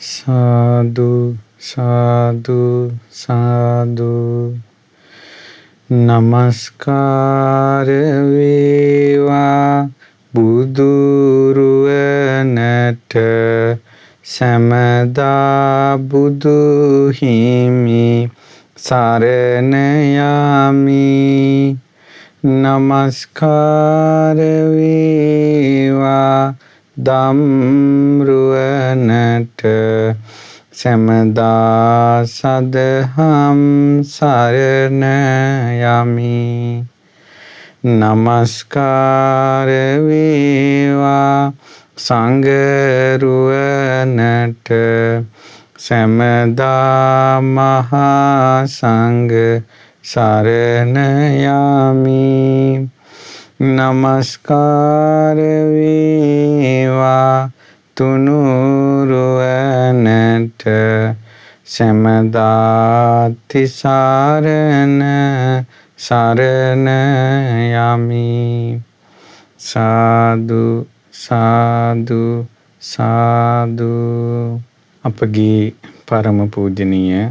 සාදු සාදු සාදු නමස්කාර වේවා බුදුරුවනට සමදා බුදු හිමි සරණ යමි. නමස්කාර වේවා ධම්රුවනට සමදා සදහම් සරණ යමි. නමස්කාර වේවා සංඝරුවනට සමදා මහා සංඝ සරණ යමි. නමස්කාර වේවා තුනුරුවනට සමදා තිසරණ සරණ යමි. සාදු සාදු සාදු. අපගේ පරම පූජනීය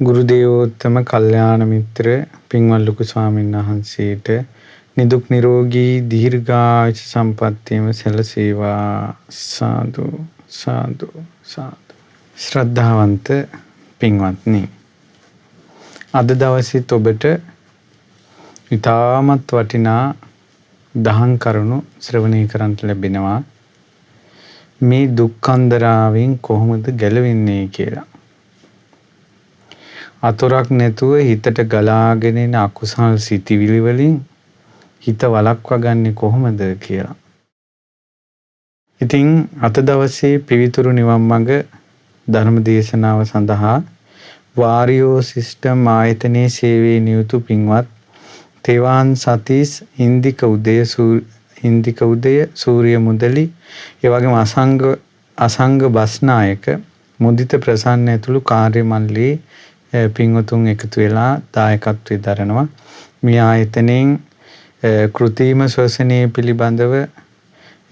ගුරු දේවෝත්තම කල්යාණ මිත්‍ර පින්වත් ලොකු ස්වාමීන් වහන්සේට නිදුක් නිරෝගී දීර්ඝායුෂ සම්පන්නියම සැලසේවා. සාදු සාදු සාදු. ශ්‍රද්ධාවන්ත පින්වත්නි, අද දවසේත් ඔබට ඉතාමත් වටිනා දහම් කරුණු ශ්‍රවණය කරන්නට ලැබෙනවා. මේ දුක්ඛන්දරාවෙන් කොහොමද ගැලවෙන්නේ කියලා. අතොරක් නැතුව හිතට ගලාගෙන එන අකුසල් සිතිවිලි වලින් හිත වළක්වා ගන්නේ කොහොමද කියලා. ඉතින් අද දවසේ පිවිතුරු නිවන් මඟ ධර්ම දේශනාව සඳහා වාරියෝ සිස්ටම් ආයතනයේ සේවයේ නියුතු පින්වත් තෙවාන් සතීස් ඉන්දික උදය සූර්ය මුදලි, ඒ වගේම අසංග බස්නායක මුදිත ප්‍රසන්න ඇතුළු කාර්ය මණ්ඩලයේ පින්වතුන් එකතු වෙලා දායකත්වයේ දරනවා. මේ ආයතනයෙන් කෘත්‍රිම ශ්වසනය පිළිබඳව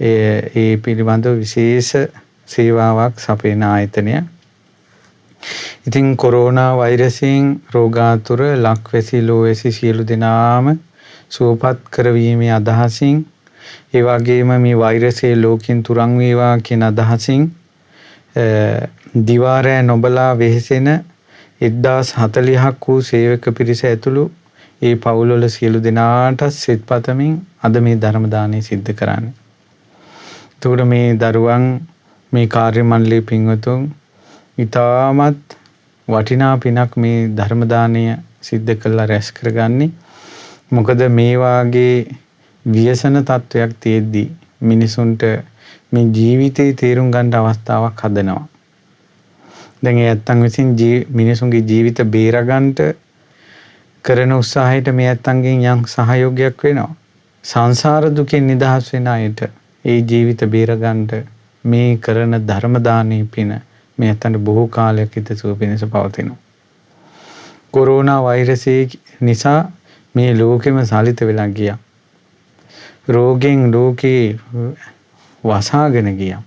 ඒ පිළිබඳව විශේෂ සේවාවක් සපයන ආයතනය. ඉතින් කොරෝනා වෛරසයෙන් රෝගාතුර ලක්වැසි ලෝවැසි සියලු දෙනාම සුවපත් කරවීමේ අදහසින්, ඒ වගේම මේ වෛරසයේ ලෝකෙන් තුරන් වේවා කියන අදහසින් දිවාරෑ නොබලා වෙහෙසෙන 1040ක් වූ සේවක පිරිස ඇතුළු ඒ පවුල්වල සියලු දෙනාට සෙත් පතමින් අද මේ ධර්ම දානය සිද්ධ කරන්නේ. එතකොට මේ දරුවන් මේ කාර්ය මණ්ඩලයේ පින්වතුන් ඉතාමත් වටිනා පිනක් මේ ධර්ම දානය සිද්ධ කළා රැස් කරගන්නේ. මොකද මේ වාගේ ව්‍යසන තත්වයක් තියෙද්දි මිනිසුන්ට මේ ජීවිතේ තේරුම් ගන්න අවස්ථාවක් හදනවා. දැන් ඒ ඇත්තන් විසින් මිනිසුන්ගේ ජීවිත බේරගන්නට කරන උත්සාහයට මේ ඇත්තන්ගෙන් යම් සහයෝගයක් වෙනවා. සංසාර දුකෙන් නිදහස් වෙන අයට ඒ ජීවිත බේරගන්නට මේ කරන ධර්ම දානයේ පින මේ ඇත්තන්ට බොහෝ කාලයක් හිතසුව පිණිස පවතිනවා. කොරෝනා වෛරසය නිසා මේ ලෝකෙම සාලිත වෙලා ගියා. රෝගෙන් ලෝකේ වසාගෙන ගියා.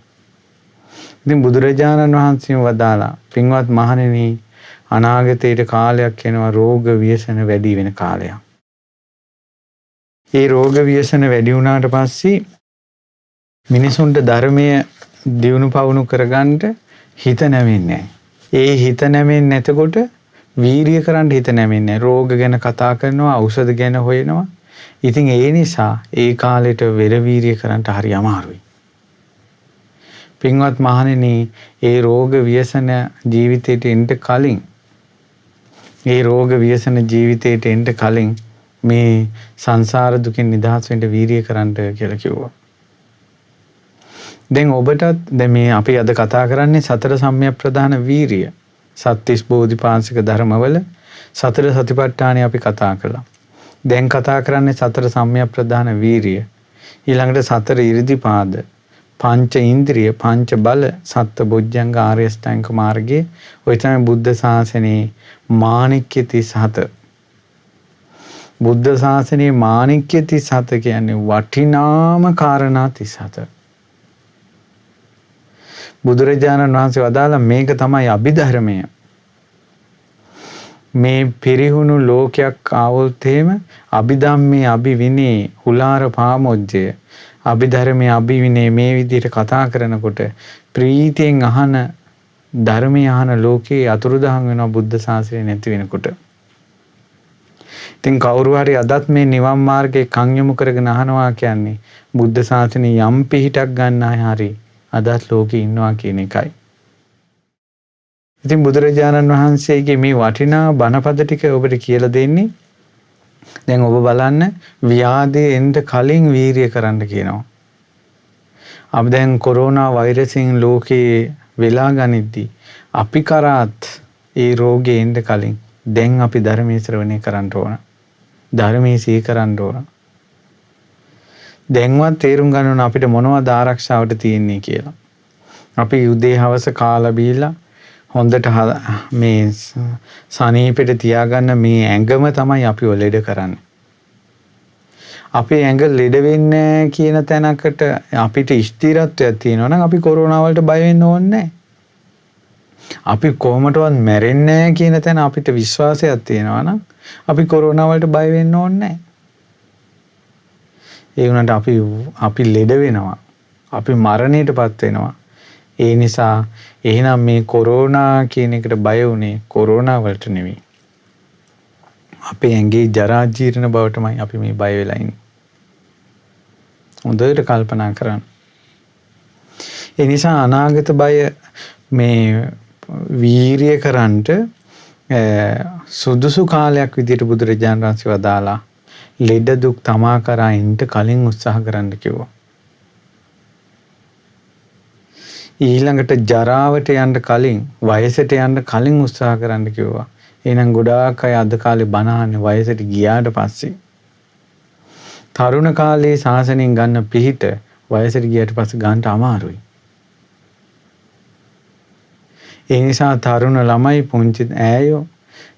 ඉතින් බුදුරජාණන් වහන්සේ වදාලා පින්වත් මහණෙනි, අනාගතයේ කාලයක් එනවා රෝග ව්‍යසන වැඩි වෙන කාලයක්. ඒ රෝග ව්‍යසන වැඩි වුණාට පස්සේ මිනිසුන්ට ධර්මය දියුණු පවුණු කරගන්නට හිත නැමෙන්නේ නැහැ. ඒ හිත නැමෙන්නේ නැතකොට වීරිය කරන්න හිත නැමෙන්නේ නැහැ. රෝග ගැන කතා කරනවා, ඖෂධ ගැන හොයනවා. ඉතින් ඒ නිසා ඒ කාලෙට වෙර වීරිය කරන්න හරි අමාරුයි. පින්වත් මහණෙනි, ඒ රෝග ව්‍යසන ජීවිතයට එන්න කලින් මේ සංසාර දුකින් නිදහස් වෙන්න වීරිය කරන්න කියලා කිව්වා. දැන් ඔබටත් දැන් මේ අපි අද කතා කරන්නේ සතර සම්‍යක් ප්‍රදාන වීරිය. සත්‍තිස් බෝධිපාශික ධර්මවල සතර සතිපට්ඨානය අපි කතා කළා. දැන් කතා කරන්නේ සතර සම්‍යක් ප්‍රදාන වීරිය. ඊළඟට සතර ඉරිදිපාද, පංච ඉන්ද්‍රිය, පංච බල, සත්ත බොජ්ජංග ආර්ය අෂ්ටාංග මාර්ගයේ ඔය තමයි බුද්ධ ශාසනයේ මාණික්‍ය 37. බුද්ධ ශාසනයේ මාණික්‍ය 37 කියන්නේ වටිනාම කාරණා 37. බුදුරජාණන් වහන්සේ වදාළ මේක තමයි අභිධර්මය. මේ පිරිහුණු ලෝකයක් ආවොත් එහෙම අභිධම්මේ අභිවිනේ උලාර පාමොජ්ජය අභිධර්මයේ අභිවිනේ මේ විදිහට කතා කරනකොට ප්‍රීතියෙන් අහන ධර්මයේ අහන ලෝකේ අතුරුදහන් වෙනවා බුද්ධ ශාසනය නැති වෙනකොට. ඉතින් කවුරු හරි අදත් මේ නිවන් මාර්ගයේ කන් යොමු කරගෙන අහනවා කියන්නේ බුද්ධ ශාසනය යම් පිහිටක් ගන්න අය හරි අදත් ලෝකේ ඉන්නවා කියන එකයි. ඉතින් බුදුරජාණන් වහන්සේගේ මේ වටිනා බණපද ටික ඔබට කියලා දෙන්නේ දැන් ඔබ බලන්න ව්‍යාධිය එන්න කලින් වීරිය කරන්න කියනවා. අපි දැන් කොරෝනා වෛරසයෙන් ලෝකේ වෙලා ගනිද්දී අපි කරාත් ඒ රෝගේ එන්න කලින් දැන් අපි ධර්මයේ ශ්‍රවණය කරන්න ඕන. ධර්මයේ සිහි කරන්න ඕන. දැන්වත් තේරුම් ගන්න ඕන අපිට මොනවද ආරක්ෂාවට තියෙන්නේ කියලා. අපි උදේ හවස කාලා බීලා හොඳට මේ සනීපෙට තියාගන්න මේ ඇඟම තමයි අපි ලෙඩ කරන්නේ. අපේ ඇඟ ලෙඩ වෙන්නේ කියන තැනකට අපිට ස්ථිරත්වයක් තියෙනවා නම් අපි කොරෝනා වලට බය වෙන්න ඕනේ නැහැ. අපි කොහොමදවත් මැරෙන්නේ නැහැ කියන තැන අපිට විශ්වාසයක් තියෙනවා නම් අපි කොරෝනා වලට බය වෙන්න ඕනේ නැහැ. ඒ වුණාට අපි ලෙඩ වෙනවා. අපි මරණයටපත් වෙනවා. ඒ නිසා එහෙනම් මේ කොරෝනා කියන එකට බය වුණේ කොරෝනා වලට නෙවෙයි. අපේ ඇඟේ ජරා ජීර්ණ බවටමයි අපි මේ බය වෙලා ඉන්නේ. හොඳට කල්පනා කරන්න. ඒ නිසා අනාගත බය මේ වීරිය කරන්ට සුදුසු කාලයක් විදිහට බුදුරජාණන් වහන්සේ වදාලා ලෙඩ දුක් තමා කරා ඉන්න කලින් උත්සාහ කරන්න කිව්වා. ඊළඟට ජරාවට යන්න කලින් වයසට යන්න කලින් උත්සාහ කරන්න කිව්වා. එහෙනම් ගොඩාක් අය අද කාලේ බණ අහන්නේ වයසට ගියාට පස්සේ. තරුණ කාලේ සාසනෙන් ගන්න පිහිට වයසට ගියාට පස්සේ ගන්නට අමාරුයි. ඒ නිසා තරුණ ළමයි පුංචි ඈයෝ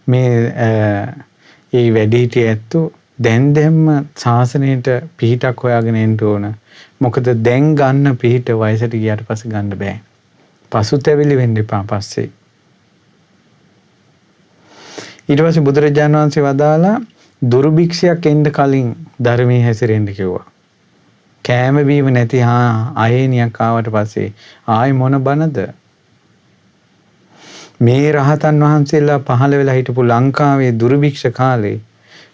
මේ ඒ වැඩිහිටිය ඇත්තෝ දැන්ම සාසනයට පිහිටක් හොයාගෙන එන්න ඕන. මොකද දැන් ගන්න පිහිට වයසට ගියාට පස්සේ ගන්න බෑ. පසුතැවිලි වෙන්න එපා පස්සේ. ඊට පස්සේ බුදුරජාණන් වහන්සේ වදාලා දුර්භික්ෂයක් එන්න කලින් ධර්මයේ හැසිරෙන්න කිව්වා. කෑම බීම නැති අහේනියක් ආවට පස්සේ ආයි මොන බනද? මේ රහතන් වහන්සේලා පහළ වෙලා හිටපු ලංකාවේ දුර්භික්ෂ කාලේ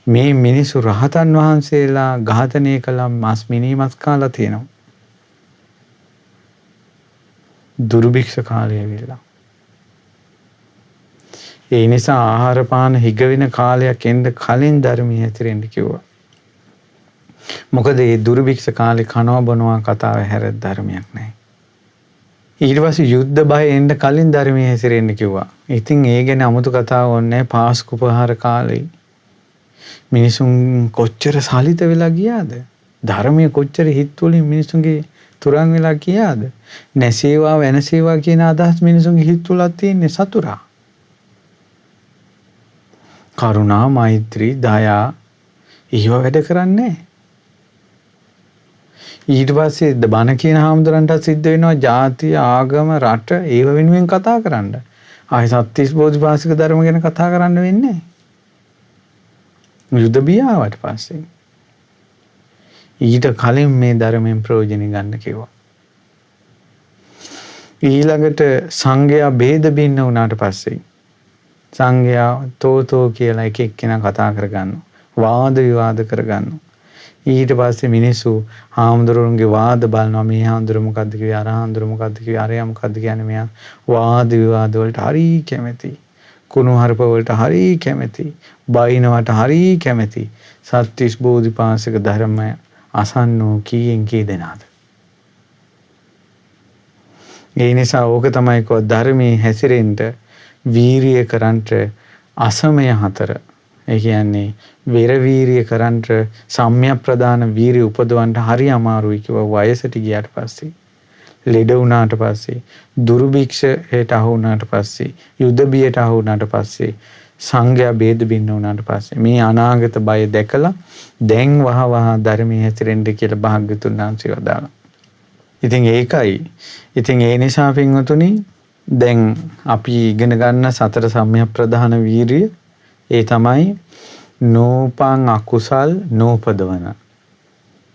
මේ මිනිසු රහතන් වහන්සේලා ඝාතනය කළා මස් මිනිමස් කාලා තියෙනවා. දුර්භික්ෂ කාලය ඇවිල්ලා. ඒ නිසා ආහාර පාන හිග වෙන කාලයක් එන්න කලින් ධර්මයේ හැතිරෙන්න කිව්වා. මොකද මේ දුර්භික්ෂ කාලේ කනවා බොනවා කතාව හැර ධර්මයක් නැහැ. ඊට පස්සේ යුද්ධ බය එන්න කලින් ධර්මයේ හැසිරෙන්න කිව්වා. ඉතින් ඒ ගැන අමුතු කතාවක් ඕනේ පාස්කු පහර කාලේ මිනිසුන් කොච්චර සාලිත වෙලා ගියාද? ධර්මයේ කොච්චර හිත් වලින් මිනිසුන්ගේ තුරන් වෙලා ගියාද? නැසේවා වෙනසේවා කියන අදහස් මිනිසුන්ගේ හිත් තුල තියෙන සතුරා. කරුණා, මෛත්‍රී, දයා ඊව වැඩ කරන්නේ. ඊට පස්සේ බණ කියන හාමුදුරන්ට සිද්ධ වෙනවා ජාතිය, ආගම, රට ඒව වෙනුවෙන් කතා කරන්න. ආයි සත්‍තිස් බෝධිපාශික ධර්ම ගැන කතා කරන්න වෙන්නේ. යුද බියාවට පස්සේ ඊට කලින් මේ ධර්මයෙන් ප්‍රයෝජන ගන්න කිව්වා. ඊළඟට සංඝයා ભેද බින්න වුණාට පස්සේ සංඝයා තෝතෝ කියලා එක එක්කෙනා කතා කරගන්නවා. වාද විවාද කරගන්නවා. ඊට පස්සේ මිනිස්සු හාමුදුරුවන්ගේ වාද බලනවා. මේ හාමුදුරුවෝ මොකද්ද කිව්වේ? අර හාමුදුරුවෝ මොකද්ද කිව්වේ? අරයා මොකද්ද කියන්නේ? මෙයා වාද විවාද වලට හරි කැමැති. කුණුහරුප වලට හරි කැමැති. බයිනවට හරි කැමැති. සත්‍තිස් බෝධිපාශික ධර්මය අසන්නෝ කීයෙන් කී දෙනාද? ඒ නිසා ඕක තමයි කෝ ධර්මයේ හැසිරෙන්න වීරිය කරන්ට අසමය හතර. ඒ කියන්නේ වෙර වීරිය කරන්ට සම්‍යක් ප්‍රදාන වීරිය උපදවන්න හරි අමාරුයි කිව්වා. වයසට ගියාට පස්සේ, ලෙඩ වුණාට පස්සේ, දුර්භික්ෂයට අහු වුණාට පස්සේ, යුද බියට අහු වුණාට පස්සේ, සංඝයා ભેද බින්න වුණාට පස්සේ මේ අනාගත බය දැකලා දැන් වහ ධර්මයේ හැසිරෙන්න කියලා භාග්‍යතුන් වහන්සේ වදාළා. ඉතින් ඒකයි. ඉතින් ඒ නිසා පින්වතුනි දැන් අපි ඉගෙන ගන්න සතර සම්‍යක් ප්‍රධාන වීරිය ඒ තමයි නූපං අකුසල් නූපදවන.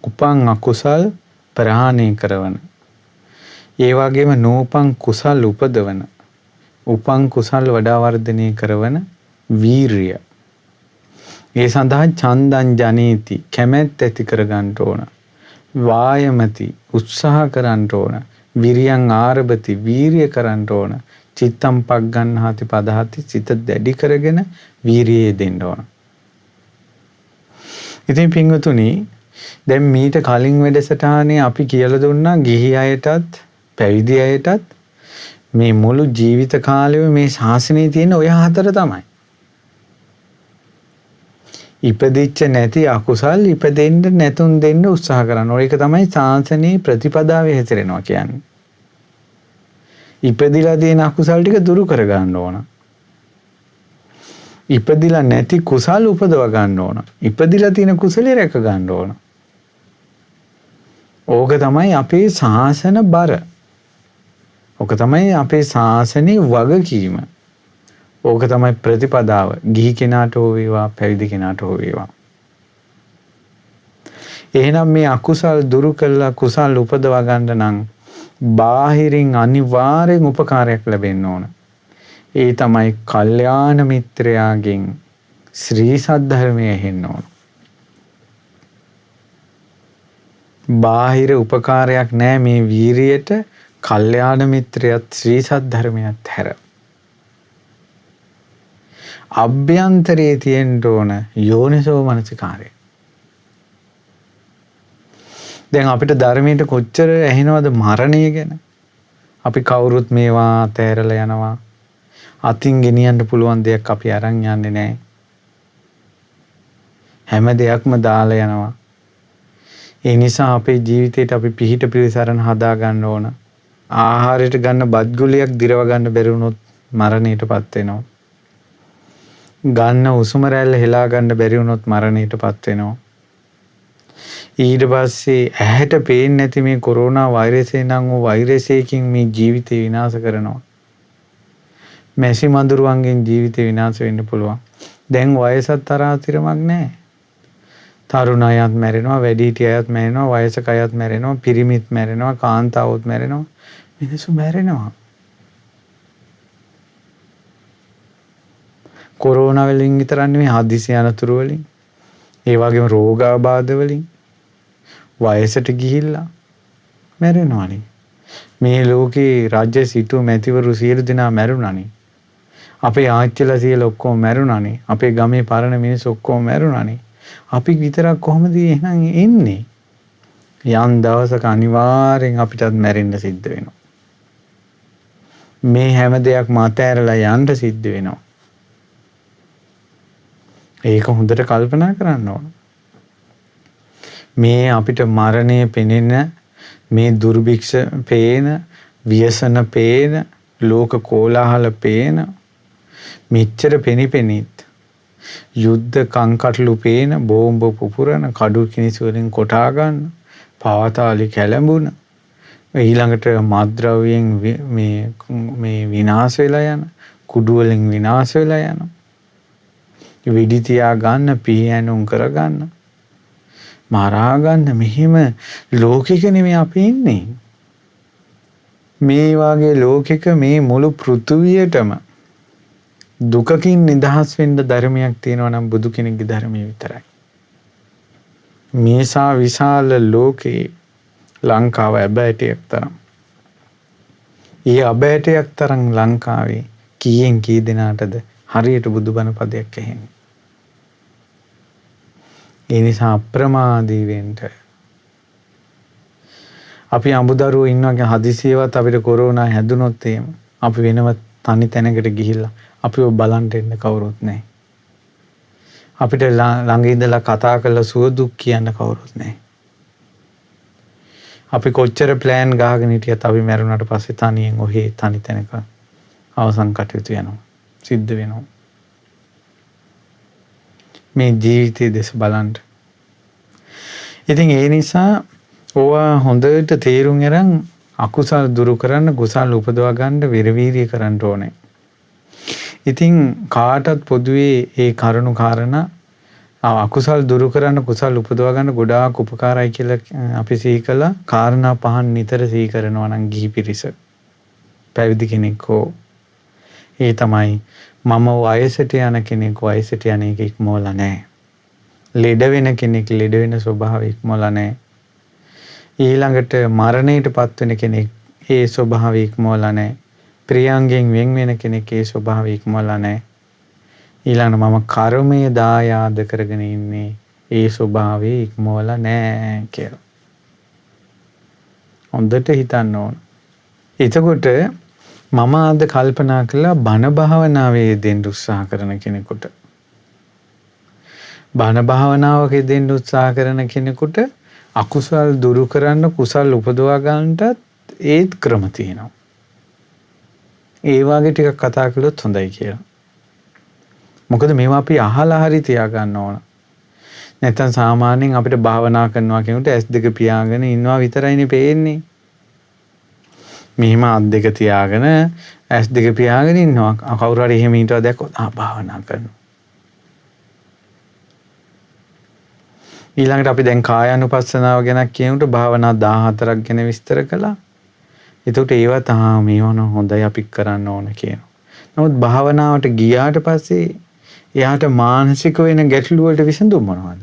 උපං අකුසල් ප්‍රහාණය කරවන. ඒ වගේම නූපං කුසල් උපදවන. උපං කුසල් වඩා වර්ධනය කරවන වීරිය. ඒ සඳහා චන්දං ජනේති කැමැත්ත ඇති කර ගන්න ඕන. වායමති උත්සාහ කරන්න ඕන. විරියං ආරභති වීරිය කරන්න ඕන. චිත්තම් පග්ගන්හාති පදහති සිත දැඩි කරගෙන වීරියේ දෙන්න ඕන. ඉතින් පින්වතුනි දැන් මීට කලින් වැඩසටහනේ අපි කියලා දුන්නා ගිහි අයටත් පැවිදි අයටත් මේ මුළු ජීවිත කාලෙම මේ ශාසනයේ තියෙන ඔය හතර තමයි. ඉපදිච්ච නැති අකුසල් ඉපදෙන්න නැතුන් දෙන්න උත්සාහ කරනවා. ඒක තමයි ශාසනයේ ප්‍රතිපදාවේ හැසිරෙනවා කියන්නේ. ඉපදිලා තියෙන අකුසල් ටික දුරු කර ගන්න ඕන. ඉපදිලා නැති කුසල් උපදව ගන්න ඕන. ඉපදිලා තියෙන කුසලෙ රැක ගන්න ඕන. ඕක තමයි අපේ ශාසන බර. ඕක තමයි අපේ ශාසනයේ වගකීම. ඕක තමයි ප්‍රතිපදාව. ගිහි කෙනාට හෝ වේවා පැවිදි කෙනාට හෝ වේවා. එහෙනම් මේ අකුසල් දුරු කළා කුසල් උපදවා ගන්න නම් බාහිරින් අනිවාර්යෙන් උපකාරයක් ලැබෙන්න ඕන. ඒ තමයි කල්යාණ මිත්‍රයාගෙන් ශ්‍රී සද්ධර්මය ඇහෙන්න ඕන. බාහිර උපකාරයක් නැහැ මේ වීරියට කල්යාණ මිත්‍රයත් ශ්‍රී සද්ධර්මයත් හැර. අභ්‍යන්තරයේ තියෙන්න ඕන යෝනිසෝ මනසිකාරය. දැන් අපිට ධර්මයට කොච්චර ඇහෙනවද මරණය ගැන? අපි කවුරුත් මේවා තෑරලා යනවා. අතින් ගෙනියන්න පුළුවන් දෙයක් අපි අරන් යන්නේ නැහැ. හැම දෙයක්ම දාලා යනවා. ඒ නිසා අපේ ජීවිතේට අපි පිහිට පිළිසරණ හදා ගන්න ඕන. ආහාරයට ගන්න බත් ගුලියක් දිරව ගන්න බැරි වුණොත් මරණයටපත් වෙනවා. ගන්න උසුම රැල්ල හෙලා ගන්න බැරි වුණොත් මරණයටපත් වෙනවා. ඊට පස්සේ ඇහැට පේන්නේ නැති මේ කොරෝනා වෛරසය නම් වූ වෛරසයකින් මේ ජීවිතේ විනාශ කරනවා. මැසි මඳුරුවන්ගෙන් ජීවිතේ විනාශ වෙන්න පුළුවන්. දැන් වයසත් තරාතිරමක් නැහැ. තරුණ අයත් මැරෙනවා, වැඩිහිටි අයත් මැරෙනවා, වයසක අයත් මැරෙනවා, පිරිමිත් මැරෙනවා, කාන්තාවොත් මැරෙනවා. මිනිස්සු මැරෙනවා. කොරෝනා වලින් විතරක් නෙමෙයි හදිසි අනතුරු වලින්, ඒ වගේම රෝගාබාධ වලින් වයසට ගිහිල්ලා මැරෙනවානේ. මේ ලෝකේ රාජ්‍ය සිටු මැතිවරු සියලු දෙනා මැරුණානේ. අපේ ආච්චිලා සියලු ඔක්කොම මැරුණානේ. අපේ ගමේ පරණ මිනිස්සු ඔක්කොම මැරුණානේ. අපි විතරක් කොහොමද එහෙනම් එන්නේ? යම් දවසක අනිවාර්යෙන් අපිටත් මැරෙන්න සිද්ධ වෙනවා. මේ හැම දෙයක්ම අතෑරලා යන්න සිද්ධ වෙනවා. ඒක හොඳට කල්පනා කරන්න ඕන. මේ අපිට මරණය පෙනෙන, මේ දුර්භික්ෂ පේන, ව්‍යසන පේන, ලෝක කෝලාහල පේන, මෙච්චර පෙනිපෙනිත් යුද්ධ කංකටලු පේන, බෝම්බ පුපුරන, කඩු කිනිසි වලින් කොටා ගන්න, පාතාලි කැළඹුණ, ඊළඟට මත්ද්‍රව්‍යයෙන් මේ විනාශ වෙලා යන, කුඩු වලින් විනාශ වෙලා යන, වෙඩි තියා ගන්න, පිහියනුම් කර ගන්න, මරා ගන්න, මෙහිම ලෝකික නෙමෙයි අපි ඉන්නේ. මේ වාගේ ලෝකික මේ මුළු පෘථුවියටම දුකකින් නිදහස් වෙන්න ධර්මයක් තියෙනවා නම් බුදු කෙනෙක්ගේ ධර්මය විතරයි. මේසා විශාල ලෝකේ ලංකාව ඇබෑටයක් තරම්. ඒ අබෑටයක් තරම් ලංකාවේ කීයෙන් කී දෙනාටද හරියට බුදුබණ පදයක් ඇහෙන්නේ? ඒ නිසා අප්‍රමාදී වෙන්න. අපි අමුදරුවෝ ඉන්නවා හදිසියවත් අපිට කොරෝනා හැදුනොත් එහෙම අපි වෙනම තනි තැනකට ගිහිල්ලා අපිව බලන්න එන්න කවුරුත් නැහැ. අපිට ළඟ ඉඳලා කතා කරලා සුව දුක් කියන්න කවුරුත් නැහැ. අපි කොච්චර ප්ලෑන් ගහගෙන හිටියත් අපි මැරුණාට පස්සේ තනියෙන් ඔහේ තනි තැනක අවසන් කටයුතු යනවා. සිද්ධ වෙනවා. මේ ජීවිතයේ දෙස බලන්න. ඉතින් ඒ නිසා ඕවා හොඳට තේරුම් අරන් අකුසල් දුරු කරන්න කුසල් උපදවා ගන්න විරවීර්ය කරන්න ඕනේ. ඉතින් කාටත් පොදුවේ ඒ කරුණු කාරණා අකුසල් දුරු කරන්න කුසල් උපදවා ගන්න ගොඩාක් උපකාරයි කියලා අපි සිහි කළා. කාරණා පහන් නිතර සිහි කරනවා නම් ගිහි පිරිස පැවිදි කෙනෙක් හෝ ඒ තමයි මම වයසට යන කෙනෙක් වයසට යන එක ඉක්මවලා නැහැ. ලෙඩ වෙන කෙනෙක් ලෙඩ වෙන ස්වභාවය ඉක්මවලා නැහැ. ඊළඟට මරණයට පත් වෙන කෙනෙක් ඒ ස්වභාවය ඉක්මවලා නැහැ. ප්‍රියංගෙන් වෙන් වෙන කෙනෙක් ඒ ස්වභාවය ඉක්මවලා නැහැ. ඊළඟට මම කර්මය දායාද කරගෙන ඉන්නේ ඒ ස්වභාවය ඉක්මවලා නැහැ කියලා. හොඳට හිතන්න ඕන. එතකොට මම අද කල්පනා කළා බණ භාවනාවේ දෙන්න උත්සාහ කරන කෙනෙකුට බණ භාවනාවක දෙන්න උත්සාහ කරන කෙනෙකුට අකුසල් දුරු කරන්න කුසල් උපදවා ගන්නටත් ඒත් ක්‍රම තියෙනවා. ඒ වගේ ටිකක් කතා කළොත් හොඳයි කියලා. මොකද මේවා අපි අහලා හරි තියා ගන්න ඕන. නැත්නම් සාමාන්‍යයෙන් අපිට භාවනා කරනවා කියනකොට S2 පියාගෙන ඉන්නවා විතරයිනේ පේන්නේ. මෙහිම අත්2 තියාගෙන S2 පියාගෙන ඉන්නවා. කවුරු හරි එහෙම ඊටව දැක්කොත් භාවනා කරනවා. ඊළඟට අපි දැන් කායානුපස්සනාව ගැන කියනකොට භාවනා 14ක් ගැන විස්තර කළා. එතකොට ඒවත් මේවන හොඳයි අපි කරන්න ඕන කියනවා. නමුත් භාවනාවට ගියාට පස්සේ එයාට මානසික වෙන ගැටලු වලට විසඳුම් මොනවද?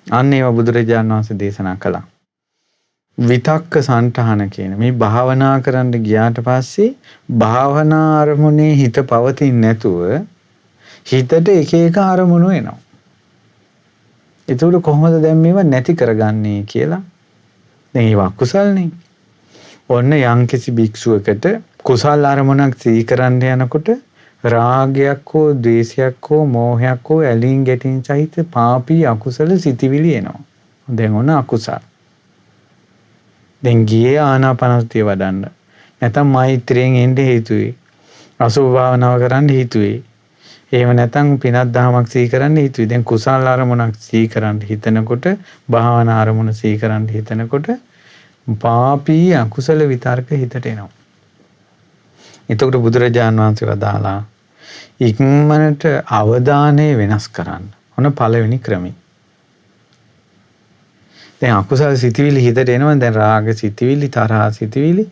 අන්න ඒවා බුදුරජාණන් වහන්සේ දේශනා කළා. විතක්ක සංඨාන කියන මේ භාවනා කරන්න ගියාට පස්සේ භාවනා අරමුණේ හිත පවතින්නේ නැතුව හිතට එක එක අරමුණු එනවා. ඒතකොට කොහොමද දැන් මේවා නැති කරගන්නේ කියලා? දැන් ඒවා කුසල්නේ. ඔන්න යම්කිසි භික්ෂුවකට කුසල් අරමුණක් සිහි කරන්න යනකොට රාගයක් හෝ ද්වේෂයක් හෝ මෝහයක් හෝ ඇලීම් ගැටීම් සහිත පාපී අකුසල සිතිවිලි එනවා. දැන් ඔන්න අකුසල්. දැන් ගියේ ආනාපානසතිය වඩන්න. නැත්නම් මෛත්‍රියෙන් එන්න හේතුවේ. අසුභ භාවනාව කරන්න හේතුවේ. එහෙම නැත්නම් පිනක් දහමක් සිහි කරන්න හේතුවේ. දැන් කුසල අරමුණක් සිහි කරන්න හිතනකොට භාවනා අරමුණ සිහි කරන්න හිතනකොට පාපී අකුසල විතර්ක හිතට එනවා. එතකොට බුදුරජාණන් වහන්සේ වදාලා ඉක්මනට අවධානය වෙනස් කරන්න. ඔන්න පළවෙනි ක්‍රමය. දැන් අකුසල සිතිවිලි හිතට එනවා. දැන් රාග සිතිවිලි, තරහ සිතිවිලි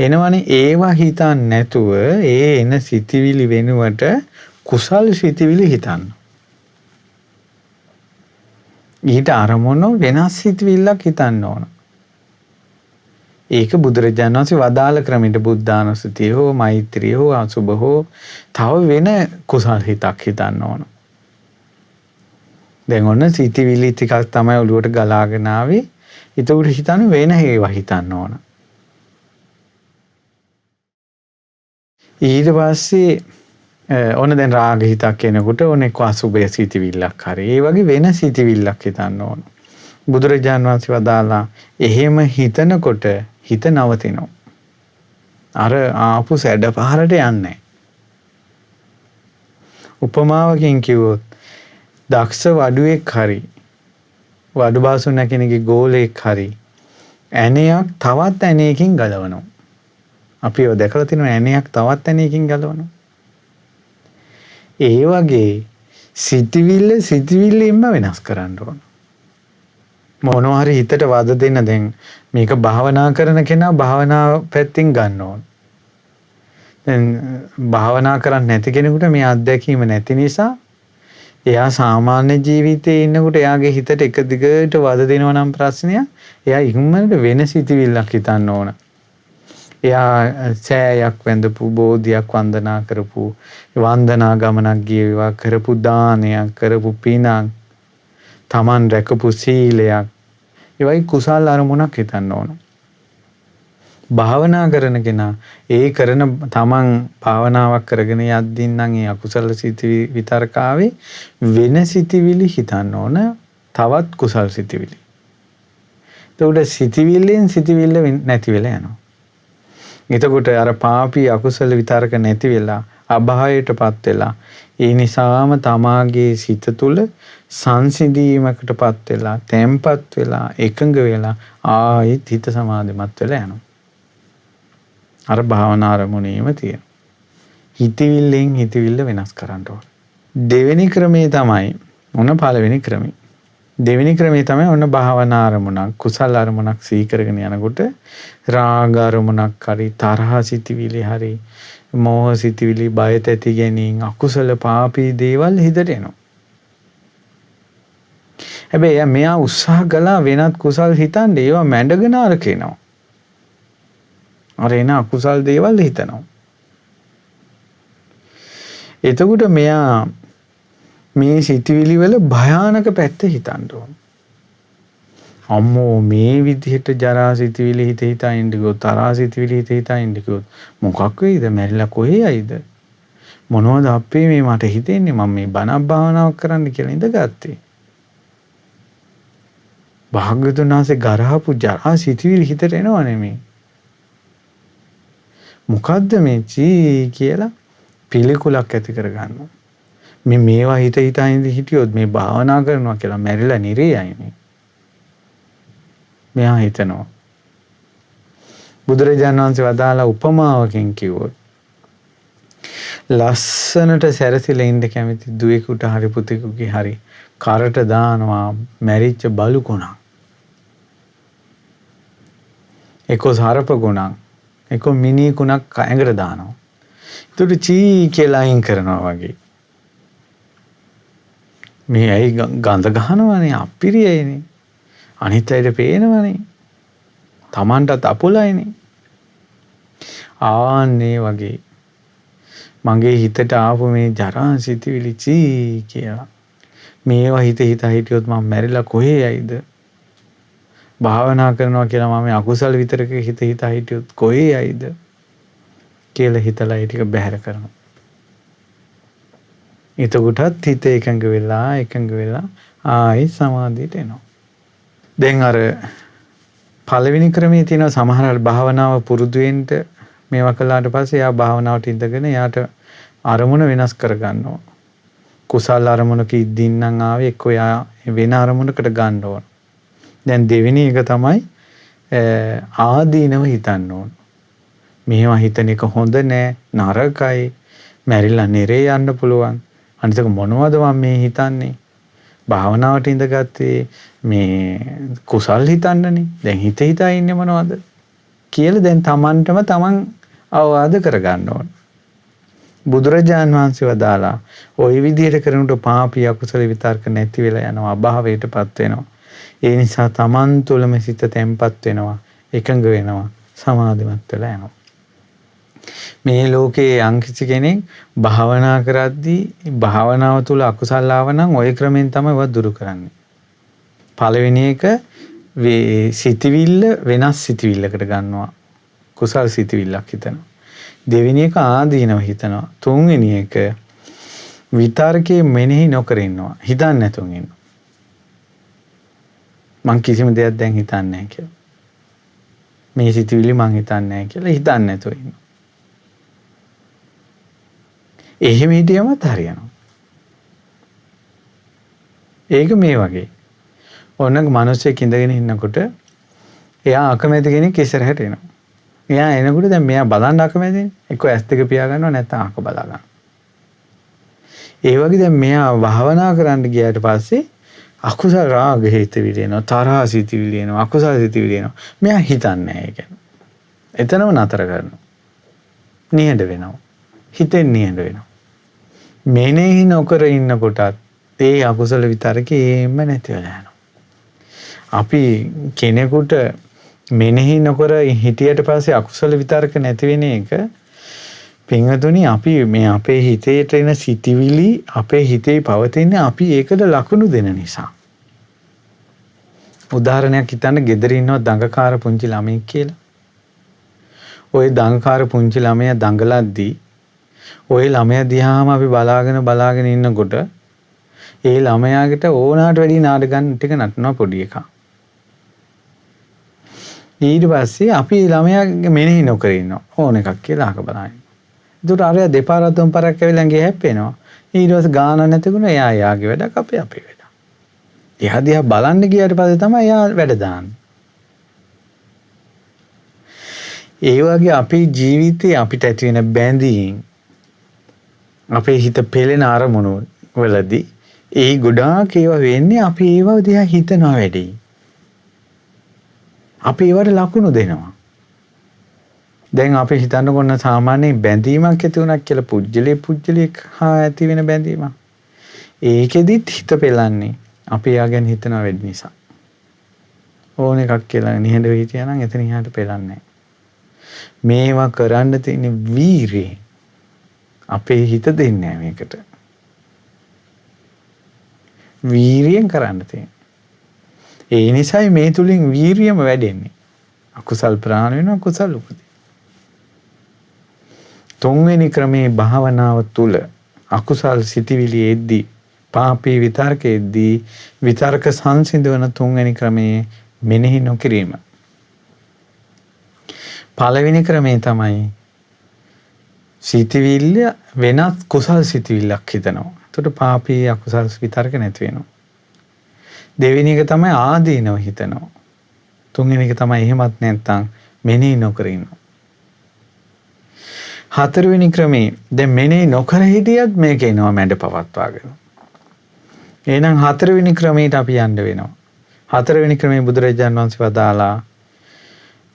එනවනේ. ඒවා හිතන්නේ නැතුව ඒ එන සිතිවිලි වෙනුවට කුසල් සිතිවිලි හිතන්න. ඊට අරමුණු වෙනස් සිතිවිල්ලක් හිතන්න ඕන. ඒක බුදුරජාණන් වහන්සේ වදාළ ක්‍රමයට බුද්ධානුස්සතිය හෝ මෛත්‍රිය හෝ අසුභ හෝ තව වෙන කුසල් හිතක් හිතන්න ඕන. දැන් ඔන්න සිතිවිලි ටිකක් තමයි ඔළුවට ගලාගෙන ආවේ. ඒක උඩ හිතන්න වෙන හේවා හිතන්න ඕන. ඊට පස්සේ ඔන්න දැන් රාග හිතක් එනකොට ඔන්න එක්ක අසුභය සිතිවිල්ලක් හරි. ඒ වගේ වෙන සිතිවිල්ලක් හිතන්න ඕන. බුදුරජාණන් වහන්සේ වදාලා එහෙම හිතනකොට හිත නවතිනවා. අර ආපු සැඩ පහරට යන්නේ. උපමාවකින් කිව්වොත් දක්ෂ වඩුවෙක් හරි වඩු බාසු නැකෙනගේ ගෝලෙක් හරි ඇණයක් තවත් ඇණයකින් ගලවනවා. අපි ඒව දැකලා තියෙනවා ඇණයක් තවත් ඇණයකින් ගලවනවා. ඒ වගේ සිතිවිල්ලෙන්ම වෙනස් කරන්න ඕන. මොනවා හරි හිතට වද දෙන්න. දැන් මේක භාවනා කරන කෙනා භාවනා පැත්තෙන් ගන්න ඕන. දැන් භාවනා කරන්නේ නැති කෙනෙකුට මේ අත්දැකීම නැති නිසා එයා සාමාන්‍ය ජීවිතේ ඉන්නකොට එයාගේ හිතට එක දිගට වද දෙනවා නම් ප්‍රශ්නය එයා ඉක්මනට වෙන සිතිවිල්ලක් හිතන්න ඕන. එයා සෑයක් වැඳපු බෝධියක් වන්දනා කරපු වන්දනා ගමනක් ගියවා කරපු දානයක් කරපු පිනක් තමන් රැකපු සීලයක් ඒවයි කුසල් අරමුණක් හිතන්න ඕන. භාවනා කරන කෙනා ඒ කරන තමන් භාවනාවක් කරගෙන යද්දී නම් ඒ අකුසල සිතිවිලි විතරකාවේ වෙන සිතිවිලි හිතන්න ඕන. තවත් කුසල් සිතිවිලි. එතකොට සිතිවිල්ලෙන් සිතිවිල්ල නැති වෙලා යනවා. එතකොට අර පාපී අකුසල විතරක නැති වෙලා අභාවයටපත් වෙලා ඒ නිසාම තමාගේ සිත තුළ සංසිඳීමකටපත් වෙලා තැම්පත් වෙලා එකඟ වෙලා ආයෙත් හිත සමාධිමත් වෙලා යනවා. අර භාවනා අරමුණේම තියෙන. හිතවිල්ලෙන් හිතවිල්ල වෙනස් කරන්න ඕන. දෙවෙනි ක්‍රමේ තමයි මොන පළවෙනි ක්‍රමේ. දෙවෙනි ක්‍රමේ තමයි ඔන්න භාවනා අරමුණක් කුසල අරමුණක් සිහි කරගෙන යනකොට රාග අරමුණක් හරි තරහ සිතිවිලි හරි මෝහ සිතිවිලි බය තැති ගැනීම අකුසල පාපී දේවල් හිතට එනවා. හැබැයි මෙයා උත්සාහ කළා වෙනත් කුසල් හිතන්න ඒවා මැඩගෙන අරකිනවා. අර එන අකුසල් දේවල් හිතනවා. එතකොට මෙයා මේ සිතිවිලි වල භයානක පැත්ත හිතන්න ඕන. අම්මෝ මේ විදිහට ජරා සිතිවිලි හිතා ඉන්න ගියොත් තරහා සිතිවිලි හිතා ඉන්න ගියොත් මොකක් වෙයිද? මැරිලා කොහේ යයිද? මොනවද අපේ මේ මට හිතෙන්නේ මම මේ බණක් භාවනාවක් කරන්න කියලා ඉඳගත්තේ. භාග්‍යවතුන් වහන්සේ ගරහපු ජරා සිතිවිලි හිතට එනවා නෙමෙයි. මොකද්ද මේ චී කියලා පිළිකුලක් ඇති කරගන්නවා. මේ මේවා හිතා හිටියොත් මේ භාවනා කරනවා කියලා මැරිලා නිරේ යයිනේ. මෙයා හිතනවා. බුදුරජාණන් වහන්සේ වදාලා උපමාවකින් කිව්වොත් ලස්සනට සැරසිලා ඉන්න කැමති දුවෙකුට හරි පුතෙකුගේ හරි කරට දානවා මැරිච්ච බලු කොණක්. එක්ක සරප ගුණක් එක්ක මිනි කුණක් ඇඟට දානවා. ඒකට චී කියලා අයින් කරනවා වගේ. මේ ඇයි ගඳ ගහනවනේ අපිරියයිනේ. අනිත් අයට පේනවනේ. Tamanටත් අපුලයිනේ. ආන්නේ වගේ මගේ හිතට ආපු මේ ජරා සිතිවිලි චී කියලා. මේවා හිතා හිටියොත් මම මැරිලා කොහේ යයිද? භාවනා කරනවා කියලා මම අකුසල විතරක හිතා හිටියොත් කොහේ යයිද? කියලා හිතලා ඒ ටික බැහැර කරනවා. එතකොටත් හිත එකඟ වෙලා ආයි සමාධියට එනවා. දැන් අර පළවෙනි ක්‍රමයේ තියෙන සමහර භාවනාව පුරුදු වෙන්න මේවා කළාට පස්සේ යා භාවනාවට ඉඳගෙන යාට අරමුණ වෙනස් කර ගන්නවා. කුසල අරමුණක ඉඳින් නම් ආවේ එක්ක යා වෙන අරමුණකට ගන්න ඕන. දැන් දෙවෙනි එක තමයි ආදීනව හිතන්න ඕන. මේවා හිතන එක හොඳ නෑ නරකයි මැරිලා නිරේ යන්න පුළුවන්. අනිත් එක මොනවද මම මේ හිතන්නේ? භාවනාවට ඉඳගත්තේ මේ කුසල් හිතන්නනේ. දැන් හිතා ඉන්නේ මොනවද කියලා දැන් Tamanටම Taman අවවාද කරගන්න ඕන. බුදුරජාන් වහන්සේ වදාලා ওই විදිහට කරනකොට පාපී අකුසල විතර්ක නැති වෙලා යනවා අභාවයටපත් වෙනවා. ඒ නිසා Taman තුළම සිත තැම්පත් වෙනවා එකඟ වෙනවා සමාධිමත් වෙලා යනවා. මේ ලෝකයේ යම්කිසි කෙනෙක් භාවනා කරද්දී භාවනාව තුළ අකුසල් ආව නම් ওই ක්‍රමෙන් තමයි වත් දුරු කරන්නේ. පළවෙනි එක සිතවිල්ල වෙනස් සිතවිල්ලකට ගන්නවා. කුසල් සිතවිල්ලක් හිතනවා. දෙවෙනි එක ආදීනව හිතනවා. තුන්වෙනි එක විතර්කයේ මෙනෙහි නොකර ඉන්නවා. හිතන්නේ නැතුන් ඉන්නවා. මං කිසිම දෙයක් දැන් හිතන්නේ නැහැ කියලා. මේ සිතවිලි මං හිතන්නේ නැහැ කියලා හිතන්නේ නැතුව ඉන්නවා. එහෙම හිටියමත් හරියනවා. ඒක මේ වගේ. ඕනක මිනිස්සෙක් ඉඳගෙන ඉන්නකොට එයා අකමැති කෙනෙක් ඉස්සරහට එනවා. එයා එනකොට දැන් මෙයා බලන්න අකමැතිනේ. එක්ක ඇස් දෙක පියා ගන්නවා නැත්නම් අක බලා ගන්නවා. ඒ වගේ දැන් මෙයා භාවනා කරන්න ගියාට පස්සේ අකුසල රාග හිතවිලි එනවා, තරහ සිතවිලි එනවා, අකුසල සිතවිලි එනවා. මෙයා හිතන්නේ නැහැ ඒක. එතනම නතර කරනවා. නිහඬ වෙනවා. හිතෙන් නිහඬ වෙනවා. මෙනෙහි නොකර ඉන්නකොටත් ඒ අකුසල විතරකේම නැති වෙලා යනවා. අපි කෙනෙකුට මෙනෙහි නොකර හිටියට පස්සේ අකුසල විතරක නැති වෙන එක පින්වතුනි අපි මේ අපේ හිතේට එන සිතිවිලි අපේ හිතේ පවතින අපි ඒකට ලකුණු දෙන නිසා. උදාහරණයක් හිතන්න ගෙදර ඉන්නවා දඟකාර පුංචි ළමෙක් කියලා. ওই දඟකාර පුංචි ළමයා දඟලද්දී ওই ළමයා දිහාම අපි බලාගෙන ඉන්නකොට ඒ ළමයාට ඕනාට වැඩි නාටකම් ටික නටනවා පොඩි එකා. ඊට පස්සේ අපි ළමයා මෙනෙහි නොකර ඉන්නවා ඕන එකක් කියලා අහක බලන්න. ඒකට අර දෙපාරක් තුන් පාරක් ඇවිල්ලා ගේ හැප්පෙනවා. ඊට පස්සේ ගාන නැතිකුණ එයා යාගේ වැඩක් අපේ වැඩ. එයා දිහා බලන්න ගියාට පස්සේ තමයි එයා වැඩ දාන්නේ. ඒ වගේ අපේ ජීවිතේ අපිට ඇති වෙන බැඳීම් අපේ හිත පෙළෙන අරමුණු වලදී ඒ ගොඩාක් ඒවා වෙන්නේ අපි ඒව දිහා හිතනවා වැඩි. අපි ඒවට ලකුණු දෙනවා. දැන් අපි හිතන්න කොන්න සාමාන්‍ය බැඳීමක් ඇති වුණා කියලා පුජ්‍යලයක් හා ඇති වෙන බැඳීමක්. ඒකෙදිත් හිත පෙළන්නේ අපි යා ගැන හිතනවා වැඩි නිසා. ඕන එකක් කියලා නිහඬව හිටියා නම් එතන ඉහාට පෙළන්නේ. මේවා කරන්න තියෙන වීරිය අපේ හිත දෙන්නේ නැහැ මේකට. වීරියෙන් කරන්න තියෙන. ඒ නිසායි මේ තුලින් වීරියම වැඩෙන්නේ. අකුසල් ප්‍රහාණය වෙනවා කුසල් උපදිනවා. තුන්වෙනි ක්‍රමේ භාවනාව තුල අකුසල් සිටිවිලි එද්දී පාපී විතර්කෙද්දී විතර්ක සංසිඳවන තුන්වෙනි ක්‍රමේ මෙනෙහි නොකිරීම. පළවෙනි ක්‍රමේ තමයි සිටිවිල්ල වෙනත් කුසල් සිටිවිල්ලක් හිතනවා. එතකොට පාපී අකුසල් විතර්ක නැති වෙනවා. දෙවෙනි එක තමයි ආදීනව හිතනවා. තුන්වෙනි එක තමයි එහෙමත් නැත්නම් මෙනෙහි නොකර ඉන්නවා. හතරවෙනි ක්‍රමේ දැන් මෙනෙහි නොකර හිටියත් මේක එනවා මැඩ පවත්වාගෙන. එහෙනම් හතරවෙනි ක්‍රමයට අපි යන්න වෙනවා. හතරවෙනි ක්‍රමේ බුදුරජාණන් වහන්සේ වදාලා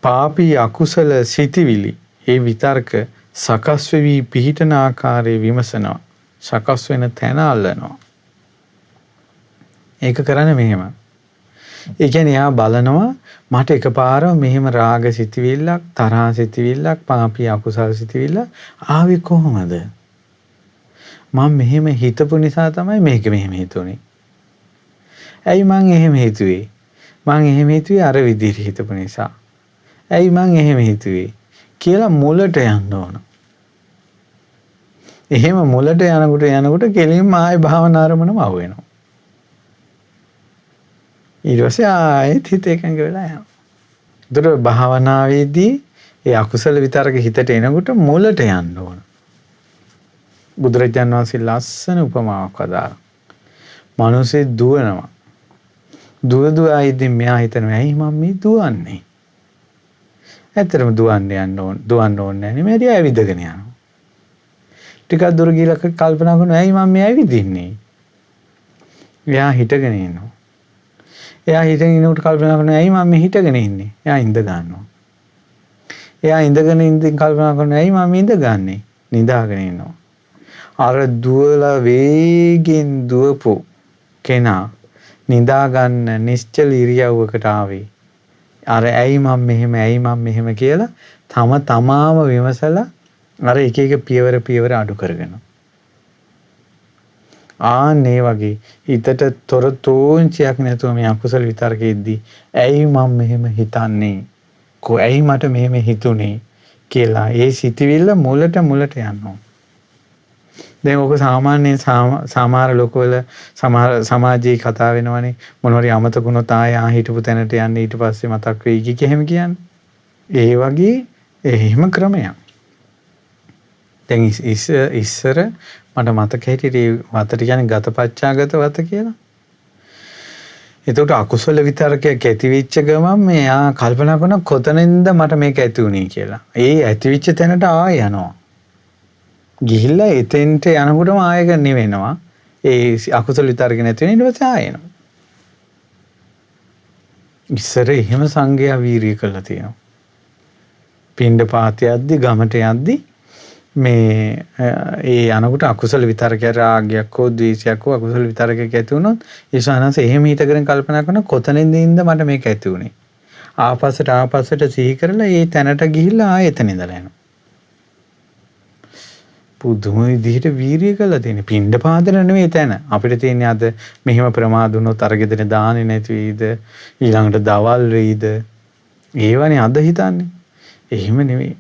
පාපී අකුසල සිටිවිලි ඒ විතර්ක සකස් වෙවි පිහිටන ආකාරයේ විමසනවා. සකස් වෙන තැන අල්ලනවා. ඒක කරන්නේ මෙහෙම. ඒ කියන්නේ යා බලනවා මට එකපාරම මෙහෙම රාග සිතිවිල්ලක්, තරහ සිතිවිල්ලක්, පාපී අකුසල සිතිවිල්ල ආවේ කොහොමද? මම මෙහෙම හිතපු නිසා තමයි මේක මෙහෙම හිතුනේ. ඇයි මං එහෙම හිතුවේ? මං එහෙම හිතුවේ අර විදිහට හිතපු නිසා. ඇයි මං එහෙම හිතුවේ කියලා මුලට යන්න ඕන. එහෙම මුලට යනකොට කෙලින්ම ආයේ භාවනා ආරමුණම අහු වෙනවා. ඊට පස්සේ ආයෙත් හිත එකඟ වෙලා යනවා. ඒතර භාවනාවේදී ඒ අකුසල විතරක හිතට එනකොට මුලට යන්න ඕන. බුදුරජාණන් වහන්සේ ලස්සන උපමාවක් වදාළා. මිනිස්සේ දුවනවා. දුව ආයිදී මෙයා හිතනවා ඇයි මම මේ දුවන්නේ? ඇත්තටම දුවන්න ඕනේ නැහැ. මෙයා ඇවිදගෙන යනවා. ටිකක් දුර ගිහලා කල්පනා කරනවා ඇයි මම මේ ඇවිදින්නේ? එයා හිටගෙන ඉන්නවා. එයා හිටගෙන ඉන්නකොට කල්පනා කරනවා ඇයි මම මේ හිටගෙන ඉන්නේ? එයා ඉඳ ගන්නවා. එයා ඉඳගෙන ඉඳින් කල්පනා කරනවා ඇයි මම ඉඳගන්නේ? නිදාගෙන ඉන්නවා. අර දුවලා වේගෙන් දුවපු කෙනා නිදා ගන්න නිශ්චල ඉරියව්වකට ආවේ. අර ඇයි මම මෙහෙම කියලා තමාම විමසලා අර එක පියවර අඩු කරගෙන. ආන්නේ වගේ හිතට තොරතෝංචියක් නැතුව මේ අකුසල විතරකෙද්දී ඇයි මම මෙහෙම හිතන්නේ? ඇයි මට මෙහෙම හිතුනේ කියලා ඒ සිතිවිල්ල මුලට යනවා. දැන් ඔක සාමාන්‍යයෙන් සමහර ලෝකවල සමාජයේ කතා වෙනවනේ මොනවාරි අමතකුණොත් ආයා හිටපු තැනට යන්නේ ඊට පස්සේ මතක් වෙයි කියෙම කියන්නේ. ඒ වගේ එහෙම ක්‍රමයක්. දැන් ඉස්සර මට මතක හිටියේ වතට කියන්නේ ගතපච්චාගත වත කියලා. එතකොට අකුසල විතරකයක් ඇති වෙච්ච ගමන් මෙයා කල්පනා කරන කොතනින්ද මට මේක ඇති වුනේ කියලා. ඒ ඇති වෙච්ච තැනට ආය යනවා. ගිහිල්ලා එතෙන්ට යනකොටම ආයෙක නිවෙනවා. ඒ අකුසල විතරක නැති වෙන ඊට පස්සේ ආය එනවා. ඉස්සර එහෙම සංගය වීරිය කළා තියෙනවා. පින්ඩ පාතයක්දී ගමට යද්දී මේ ඒ යනකොට අකුසල විතරක රාගයක් හෝ ද්වේෂයක් හෝ අකුසල විතරකයක් ඇති වුණොත් ඒ සානස එහෙම හිතගෙන කල්පනා කරන කොතනින්ද මට මේක ඇති වුනේ? ආපස්සට සිහි කරලා ඒ තැනට ගිහිල්ලා ආයෙ එතන ඉඳලා යනවා. පුදුම විදිහට වීරිය කළා තියෙන පින්ඩ පාදන නෙවෙයි තැන. අපිට තියෙන්නේ අද මෙහෙම ප්‍රමාද වුණොත් අරගෙදෙන දාන්නේ නැති වෙයිද? ඊළඟට දවල් වෙයිද? ඒවනේ අද හිතන්නේ. එහෙම නෙවෙයි.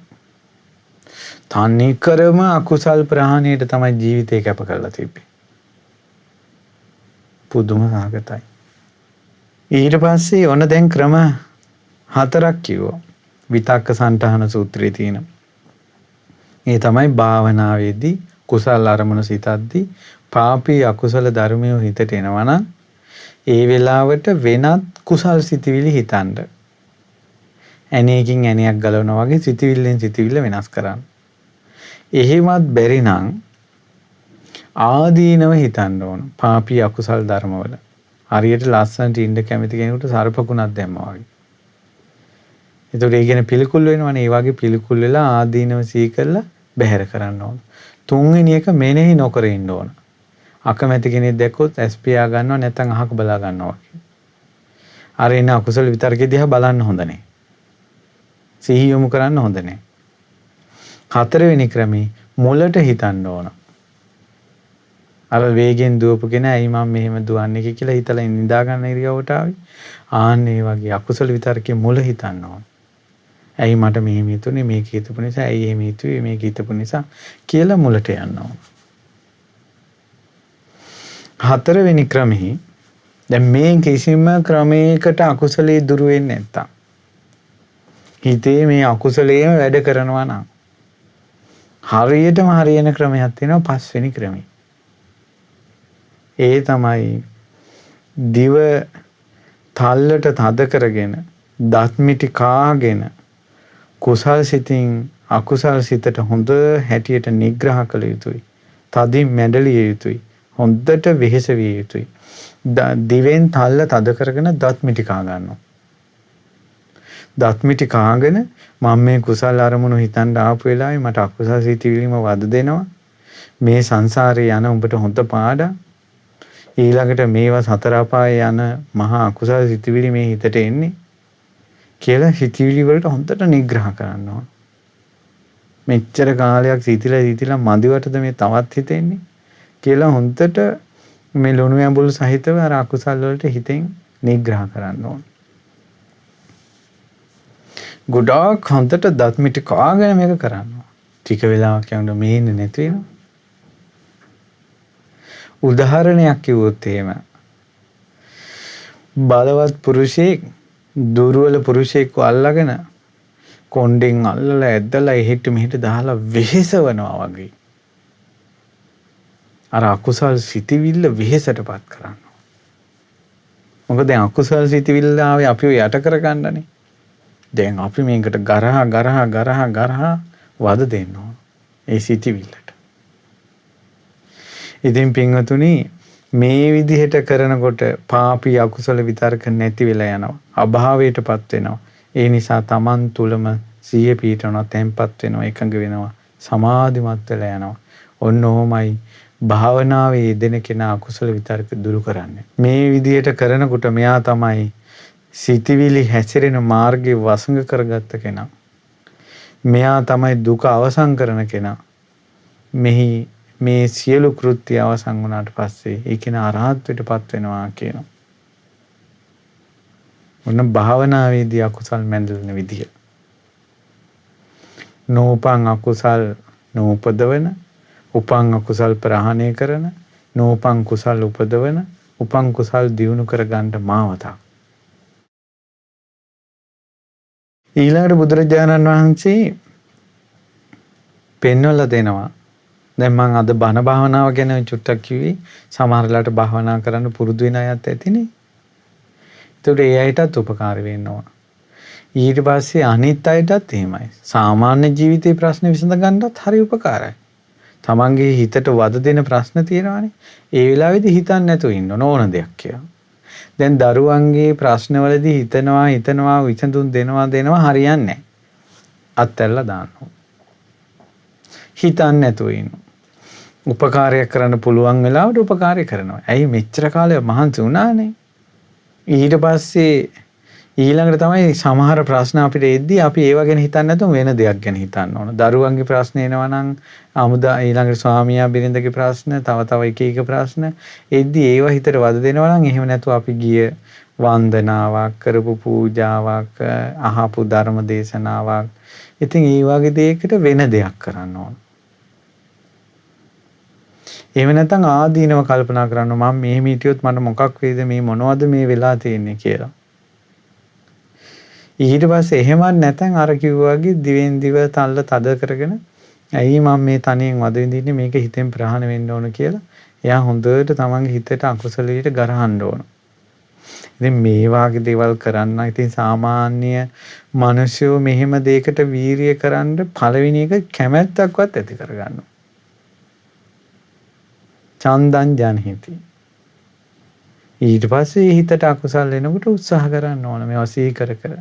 තන්නේ කරම අකුසල් ප්‍රහාණයට තමයි ජීවිතේ කැප කරලා තිබ්බේ. පුදුම සාගතයි. ඊට පස්සේ ඔන්න දැන් ක්‍රම 4ක් කිව්වා. විතක්ක සන්තහන සූත්‍රයේ තියෙන. ඒ තමයි භාවනාවේදී කුසල අරමුණු සිතද්දී පාපී අකුසල ධර්මිය හිතට එනවා නම් ඒ වෙලාවට වෙනත් කුසල් සිතිවිලි හිතන්න. ඇණයකින් ඇණයක් ගලවනවා වගේ සිතිවිල්ලෙන් සිතිවිල්ල වෙනස් කරන්න. එහෙමත් බැරි නම් ආදීනව හිතන්න ඕන. පාපී අකුසල් ධර්මවල. හරියට ලස්සනට ඉන්න කැමති කෙනෙකුට සර්පකුණක් දැම්මා වගේ. ඒතකොට ඒ කියන්නේ පිළිකුල් වෙනවනේ. ඒ වගේ පිළිකුල් වෙලා ආදීනව සිහි කරලා බැහැර කරන්න ඕන. තුන්වෙනි එක මෙනෙහි නොකර ඉන්න ඕන. අකමැති කෙනෙක් දැක්කොත් ඇස් පියා ගන්නවා නැත්නම් අහක බලා ගන්නවා වගේ. අර එන අකුසල විතරකේ දිහා බලන්න හොඳ නැහැ. සිහි යොමු කරන්න හොඳ නැහැ. හතරවෙනි ක්‍රමේ මුලට හිතන්න ඕන. අර වේගෙන් දුවපු කෙනා ඇයි මම මෙහෙම දුවන්නේ කියලා හිතලා නිදා ගන්න ඉරියව්වට ආවේ. ආන්න ඒ වගේ අකුසල විතරකේ මුල හිතන්න ඕන. ඇයි මට මෙහෙම හිතුනේ මේක හිතපු නිසා ඇයි එහෙම හිතුවේ මේක හිතපු නිසා කියලා මුලට යන්න ඕන. හතරවෙනි ක්‍රමෙහි දැන් මේ කිසිම ක්‍රමයකට අකුසලයේ දුරු වෙන්නේ නැත්තම් හිතේ මේ අකුසලයේම වැඩ කරනවා නම් හරියටම හරියන ක්‍රමයක් තියෙනවා පස්වෙනි ක්‍රමය. ඒ තමයි දිව තල්ලට තද කරගෙන දත් මිටි කාගෙන කුසල් සිතින් අකුසල් සිතට හොඳ හැටියට නිග්‍රහ කළ යුතුයි. තදින් මැඩලිය යුතුයි. හොඳට වෙහෙස විය යුතුයි. දිවෙන් තල්ල තද කරගෙන දත් මිටි කා ගන්නවා. දත් මිටි කාගෙන මම මේ කුසල් අරමුණු හිතන්න ආපු වෙලාවේ මට අකුසල් සිතිවිලිම වද දෙනවා. මේ සංසාරේ යන උඹට හොඳ පාඩම්. ඊළඟට මේවා සතර අපායේ යන මහා අකුසල සිතිවිලි මේ හිතට එන්නේ කියලා සිතිවිලි වලට හොඳට නිග්‍රහ කරන්න ඕන. මෙච්චර කාලයක් සිතිලා මදිවටද මේ තවත් හිතෙන්නේ කියලා හොඳට මේ ලුණු ඇඹුල් සහිතව අර අකුසල් වලට හිතෙන් නිග්‍රහ කරන්න ඕන. ගොඩාක් හොඳට දත් මිටි කාගෙන මේක කරනවා. ටික වෙලාවක් යනකොට මේන්නේ නැති වෙනවා. උදාහරණයක් කිව්වොත් එහෙම බලවත් පුරුෂයෙක් දුර්වල පුරුෂයෙක්ව අල්ලගෙන කොණ්ඩෙන් අල්ලලා ඇද්දලා එහෙට මෙහෙට දාලා වෙහෙසවනවා වගේ. අර අකුසල් සිතිවිල්ල වෙහෙසටපත් කරනවා. මොකද දැන් අකුසල් සිතිවිල්ල ආවේ අපිව යට කරගන්නනේ. දැන් අපි මේකට ගරහා වද දෙන්න ඕන. ඒ සිතිවිල්ලට. ඉතින් පින්වතුනි මේ විදිහට කරනකොට පාපී අකුසල විතරක නැති වෙලා යනවා. අභාවයටපත් වෙනවා. ඒ නිසා Taman තුලම සිහිය පිහිටවනවා, තැම්පත් වෙනවා, එකඟ වෙනවා, සමාධිමත් වෙලා යනවා. ඔන්න ඔහොමයි භාවනාවේ යෙදෙන කෙනා අකුසල විතරක දුරු කරන්නේ. මේ විදිහට කරනකොට මෙයා තමයි සිතිවිලි හැසිරෙන මාර්ගේ වසඟ කරගත්ත කෙනා. මෙයා තමයි දුක අවසන් කරන කෙනා. මෙහි මේ සියලු කෘත්‍ය අවසන් වුණාට පස්සේ ඒ කෙනා අරහත්ත්වයටපත් වෙනවා කියනවා. මොන භාවනාවේදී අකුසල් මැඬලන විදිය. නෝපං අකුසල් නෝපදවන, උපං අකුසල් ප්‍රහාණය කරන, නෝපං කුසල් උපදවන, උපං කුසල් දියුණු කර ගන්නට මාවතක්. ඊළඟට බුදුරජාණන් වහන්සේ පෙන්වලා දෙනවා. දැන් මම අද බණ භාවනාව ගැන චුට්ටක් කිව්වේ. සමහරලාට භාවනා කරන්න පුරුදු වෙන අයත් ඇතිනේ. ඒකට ඒ අයටත් උපකාර වෙනවා. ඊට පස්සේ අනිත් අයටත් එහෙමයි. සාමාන්‍ය ජීවිතේ ප්‍රශ්න විසඳ ගන්නත් හරි උපකාරයි. තමන්ගේ හිතට වද දෙන ප්‍රශ්න තියෙනවානේ. ඒ වෙලාවේදී හිතන්නේ නැතුව ඉන්න ඕන දෙයක් කියලා. දැන් දරුවන්ගේ ප්‍රශ්නවලදී හිතනවා විසඳුම් දෙනවා හරියන්නේ නැහැ. අත්හැරලා දානවා. හිතන්නේ නැතුව ඉන්න. උපකාරයක් කරන්න පුළුවන් වෙලාවට උපකාරය කරනවා. ඇයි මෙච්චර කාලයක් මහන්සි වුණානේ. ඊට පස්සේ ඊළඟට තමයි සමහර ප්‍රශ්න අපිට එද්දී අපි ඒව ගැන හිතන්නේ නැතුව වෙන දෙයක් ගැන හිතන්න ඕන. දරුවන්ගේ ප්‍රශ්න එනවා නම් අමුදා ඊළඟට ස්වාමියා බිරිඳගේ ප්‍රශ්න, තව එක ප්‍රශ්න එද්දී ඒව හිතට වද දෙනවා නම් එහෙම නැතුව අපි ගිය වන්දනාවක්, කරපු පූජාවක්, අහපු ධර්ම දේශනාවක්, ඉතින් ඒ වගේ දෙයකට වෙන දෙයක් කරන්න ඕන. එහෙම නැත්නම් ආදීනව කල්පනා කරන්න මම මෙහෙම හිටියොත් මට මොකක් වෙයිද, මේ මොනවද මේ වෙලා තියෙන්නේ කියලා. ඊට පස්සේ එහෙමත් නැත්නම් අර කිව්වා වගේ දිවෙන් දිව තල්ල තද කරගෙන ඇයි මම මේ තනියෙන් වද විඳින්නේ මේක හිතෙන් ප්‍රහාණය වෙන්න ඕන කියලා එයා හොඳට තමන්ගේ හිතට අකුසලයට ගරහන්න ඕන. ඉතින් මේ වාගේ දේවල් කරන්න ඉතින් සාමාන්‍ය මිනිස්සු මෙහෙම දෙයකට වීරිය කරන්න පළවෙනි එක කැමැත්තක්වත් ඇති කරගන්න. චන්දං ජනහිති. ඊට පස්සේ හිතට අකුසල් එනකොට උත්සාහ කරන්න ඕන මේවා සිහි කර කර.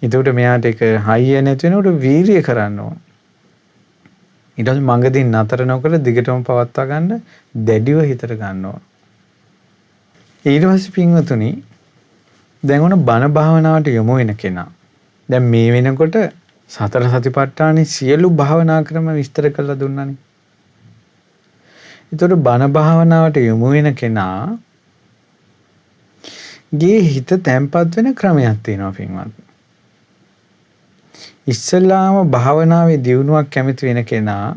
එතකොට මෙයාට ඒක හයිය නැති වෙනකොට වීරිය කරන්න ඕන. ඊට පස්සේ මඟදී නතර නොකර දිගටම පවත්වා ගන්න දැඩිව හිතට ගන්න ඕන. ඊට පස්සේ පින්වතුනි දැන් ඔන බණ භාවනාවට යොමු වෙන කෙනා දැන් මේ වෙනකොට සතර සතිපට්ඨානේ සියලු භාවනා ක්‍රම විස්තර කරලා දුන්නානේ. ඒතකොට බණ භාවනාවට යොමු වෙන කෙනා ගේ හිත තැම්පත් වෙන ක්‍රමයක් තියෙනවා පින්වත්. ඉස්සෙල්ලාම භාවනාවේ දියුණුවක් කැමති වෙන කෙනා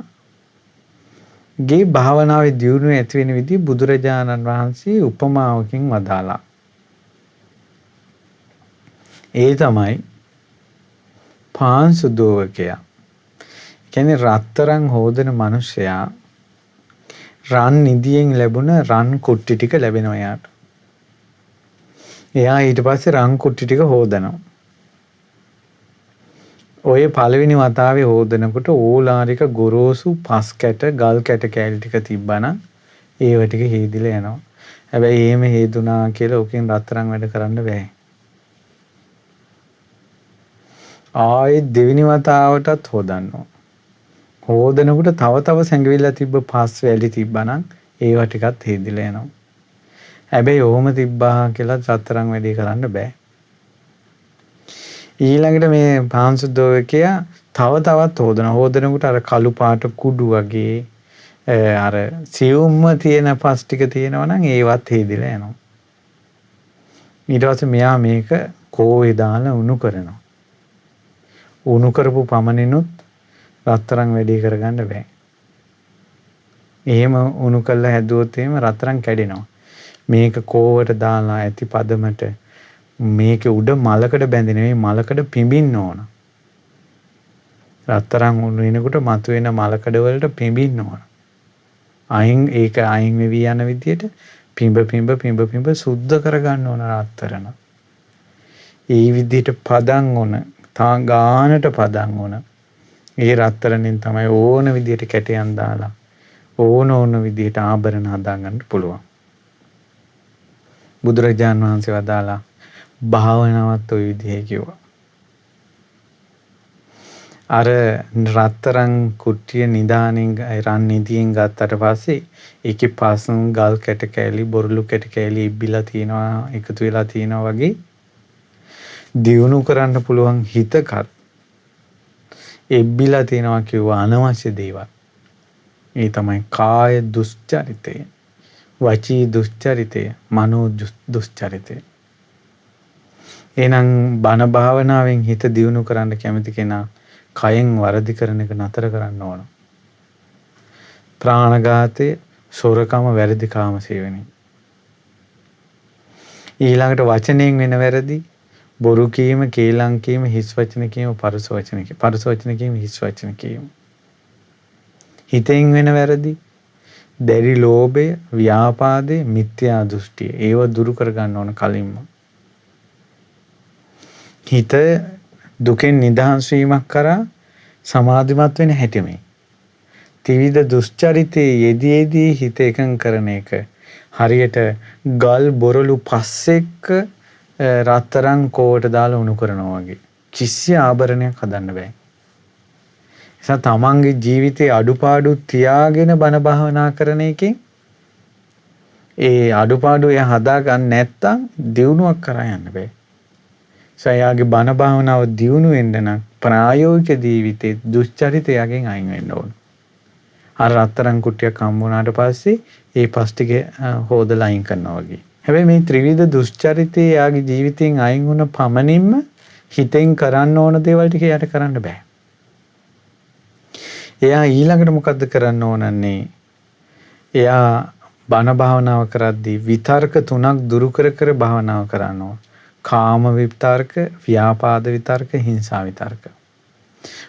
ගේ භාවනාවේ දියුණුව ඇති වෙන විදිහ බුදුරජාණන් වහන්සේ උපමාවකින් වදාලා. ඒ තමයි පාංශුදෝවකයා. කියන්නේ රත්තරන් හොදන මිනිසයා රන් නිදියෙන් ලැබුණ රන් කුට්ටි ටික ලැබෙනවා යාට. එයා ඊට පස්සේ රන් කුට්ටි ටික හොදනවා. ඔය පළවෙනි වතාවේ හොදනකොට ඕලාරික ගොරෝසු පස් කැට ගල් කැට කෑලි ටික තිබ්බනම් ඒව ටික හේදිලා යනවා. හැබැයි එහෙම හේදුනා කියලා ඔකෙන් රත්තරන් වැඩ කරන්න බෑ. ආයෙත් දෙවෙනි වතාවටත් හොදනවා. හොදනකොට තව සැඟවිලා තිබ්බ පස් වැලි තිබ්බනම් ඒව ටිකත් හේදිලා යනවා. හැබැයි ඔහොම තිබ්බා කියලා රත්තරන් වැඩේ කරන්න බෑ. ඊළඟට මේ පාංශුදෝවකයා තවත් හොදනකොට අර කළු පාට කුඩු වගේ අර සියුම්ම තියෙන පස් ටික තියෙනවා නම් ඒවත් හේදිලා යනවා. ඊට පස්සේ මෙයා මේක කෝවේ දාලා උණු කරනවා. උණු කරපු පමණිනුත් රත්තරන් වැඩි කරගන්න බෑ. එහෙම උණු කළා හැදුවොත් එහෙම රත්තරන් කැඩෙනවා. මේක කෝවට දාලා ඇති පදමට මේකේ උඩ මලකඩ බැඳෙන නෙවෙයි මලකඩ පිඹින්න ඕන. රත්තරන් උණු වෙනකොට මතුවෙන මලකඩ වලට පිඹින්න ඕන. ඒක අයින් වෙවි යන විදියට පිඹ සුද්ධ කරගන්න ඕන රත්තරන. ඒ විදියට පදන් ඕන. ගානට පදන් ඕන. ඒ රත්තරන්ෙන් තමයි ඕන විදියට කැටයන් දාලා ඕන විදියට ආභරණ හදාගන්න පුළුවන්. බුදුරජාන් වහන්සේ වදාලා භාවනාවත් ওই විදිහේ කිව්වා. අර රත්තරන් කුට්ටිය නිදානෙන් රන් නිදියෙන් ගත්තට පස්සේ ඒකේ පාසුන් ගල් කැට කෑලි බොරළු කැට කෑලි ඉබ්බිලා තියෙනවා එකතු වෙලා තියෙනවා වගේ දියුණු කරන්න පුළුවන් හිතකත් එබ්බිලා තියෙනවා කිව්වා අනවශ්‍ය දේවල්. ඒ තමයි කාය දුස්චරිතය, වචී දුස්චරිතය, මනෝ දුස්චරිතය. එහෙනම් බණ භාවනාවෙන් හිත දියුණු කරන්න කැමති කෙනා කයෙන් වරදි කරන එක නතර කරන්න ඕන. ප්‍රාණඝාතය, සොරකම, වැරදි කාම සේවනය. ඊළඟට වචනයෙන් වෙන වැරදි, බොරු කීම, කේලම් කීම, හිස් වචන කීම, පරුස වචන කීම, හිස් වචන කීම. හිතෙන් වෙන වැරදි, දැඩි ලෝභය, ව්‍යාපාදය, මිත්‍යා දෘෂ්ටිය. ඒව දුරු කරගන්න ඕන කලින්ම. හිත දුකෙන් නිදහස් වීමක් කරා සමාධිමත් වෙන හැටි මේ. ත්‍රිවිධ දුස්චරිතයේ යෙදී හිත එකඟ කරන එක හරියට ගල් බොරළු පස්සෙක රත්තරන් කෝවට දාලා උණු කරනවා වගේ. කිසි ආභරණයක් හදන්න බෑ. නිසා තමන්ගේ ජීවිතේ අඩුපාඩු තියාගෙන බණ භාවනා කරන එකෙන් ඒ අඩුපාඩු එයා හදා ගන්න නැත්තම් දියුණුවක් කරා යන්න බෑ. සයාගේ බණ භාවනාව දියුණු වෙන්න නම් ප්‍රායෝගික ජීවිතේ දුස්චරිතයෙන් අයින් වෙන්න ඕන. අර රත්තරන් කුට්ටියක් හම්බුනාට පස්සේ ඒ පස් ටික හොදලා අයින් කරනවා වගේ. හැබැයි මේ ත්‍රිවිධ දුස්චරිතේ යාගේ ජීවිතෙන් අයින් වුණ පමණින්ම හිතෙන් කරන්න ඕන දේවල් ටික යට කරන්න බෑ. එයා ඊළඟට මොකද්ද කරන්න ඕනන්නේ? එයා බණ භාවනාව කරද්දී විතර්ක තුනක් දුරු කර භාවනාව කරනවා. කාම විතර්ක, ව්‍යාපාද විතර්ක, හිංසා විතර්ක.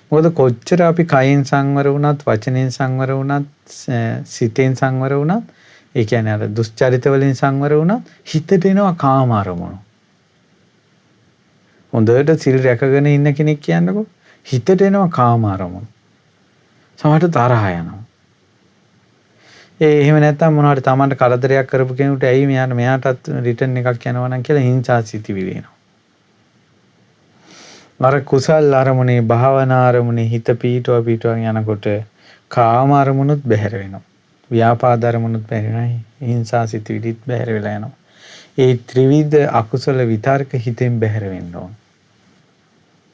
මොකද කොච්චර අපි කයෙන් සංවර වුණත්, වචනෙන් සංවර වුණත්, සිතෙන් සංවර වුණත්, ඒ කියන්නේ අර දුස්චරිත වලින් සංවර වුණත් හිතට එනවා කාම අරමුණු. හොඳට සිල් රැකගෙන ඉන්න කෙනෙක් කියන්නකෝ හිතට එනවා කාම අරමුණු. සමහරට තරහ යනවා. එහෙම නැත්නම් මොනවාට Tamanට කරදරයක් කරපු කෙනෙකුට ඇයි මෙයාටත් රිටර්න් එකක් යනවා නම් කියලා හිංසා සිතිවිලි එනවා. අර කුසල් අරමුණේ භාවනා අරමුණේ හිත පීටුව යනකොට කාම අරමුණුත් බැහැර වෙනවා. ව්‍යාපාද අරමුණුත් බැහැර වෙනවා. හිංසා සිතිවිලිත් බැහැර වෙලා යනවා. ඒ ත්‍රිවිධ අකුසල විතර්ක හිතෙන් බැහැර වෙන්න ඕන.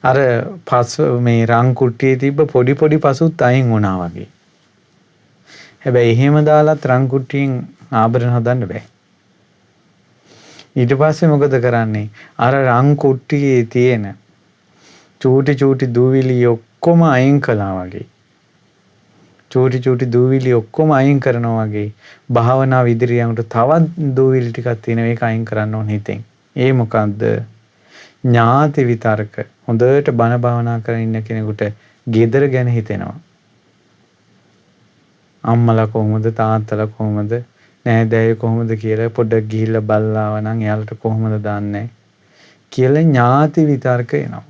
අර පස් මේ රන් කුට්ටියේ තිබ්බ පොඩි පසුත් අයින් වුණා වගේ. හැබැයි එහෙම දාලත් රන් කුට්ටියෙන් ආභරණ හදන්න බෑ. ඊට පස්සේ මොකද කරන්නේ? අර රන් කුට්ටියේ තියෙන චූටි දූවිලි ඔක්කොම අයින් කළා වගේ. චූටි දූවිලි ඔක්කොම අයින් කරනවා වගේ භාවනාව ඉදිරියට තවත් දූවිලි ටිකක් තියෙන මේක අයින් කරන්න ඕන හිතෙන්. ඒ මොකද්ද? ඥාති විතර්ක. හොඳට බණ භාවනා කරගෙන ඉන්න කෙනෙකුට ගෙදර ගැන හිතෙනවා. අම්මලා කොහොමද, තාත්තලා කොහොමද, නෑදෑයෝ කොහොමද කියලා පොඩ්ඩක් ගිහිල්ලා බලලාව නම් එයාලට කොහොමද දාන්නේ කියලා ඥාති විතර්ක එනවා.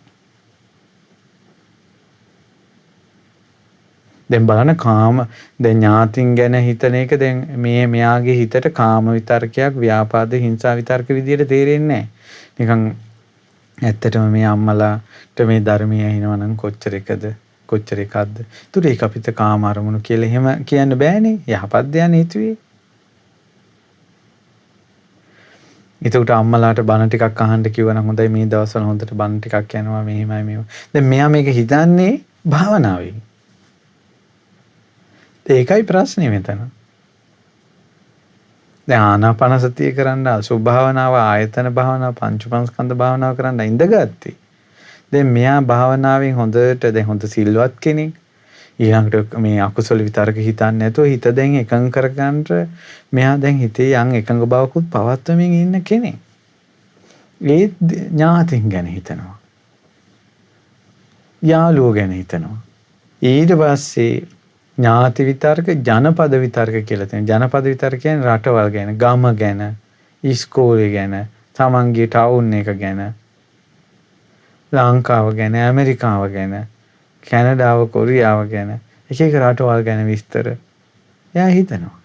දැන් බලන්න කාම දැන් ඥාතින් ගැන හිතන එක දැන් මෙයාගේ හිතට කාම විතර්කයක්, ව්‍යාපාද, හිංසා විතර්ක විදියට තේරෙන්නේ නැහැ. නිකන් ඇත්තටම මේ අම්මලාට මේ ධර්මයේ ඇහිනවා නම් කොච්චර එකක්ද? ඒතර ඒක අපිට කාම අරමුණු කියලා එහෙම කියන්න බෑනේ. යහපත් දෙයක් හිතුවේ. ඒකට අම්මලාට බණ ටිකක් අහන්න කිව්වනම් හොඳයි. මේ දවස්වල හොඳට බණ ටිකක් යනවා මෙහෙමයි මේව. දැන් මෙයා මේක හිතන්නේ භාවනාවෙන්. ඒකයි ප්‍රශ්නේ මෙතන. දැන් ආනාපාන සතිය කරන්න, අසුභ භාවනාව, ආයතන භාවනාව, පංචමස්කන්ධ භාවනාව කරන්න ඉඳගත්තේ. දැන් මෙයා භාවනාවෙන් හොඳට දැන් හොඳ සිල්වත් කෙනෙක්. ඊළඟට මේ අකුසල විතරක හිතන්නේ නැතුව හිත දැන් එකඟ කරගන්නට මෙයා දැන් හිතේ යම් එකඟ බවකුත් පවත්වමින් ඉන්න කෙනෙක්. ඒ ඥාතින් ගැන හිතනවා. යාළුවෝ ගැන හිතනවා. ඊට පස්සේ ඥාති විතර්ක, ජනපද විතර්ක කියලා තියෙනවා. ජනපද විතර්ක කියන්නේ රටවල් ගැන, ගම ගැන, ඉස්කෝලේ ගැන, තමන්ගේ ටවුන් එක ගැන, ලංකාව ගැන, ඇමරිකාව ගැන, කැනඩාව, කොරියාව ගැන, එක රටවල් ගැන විස්තර එයා හිතනවා.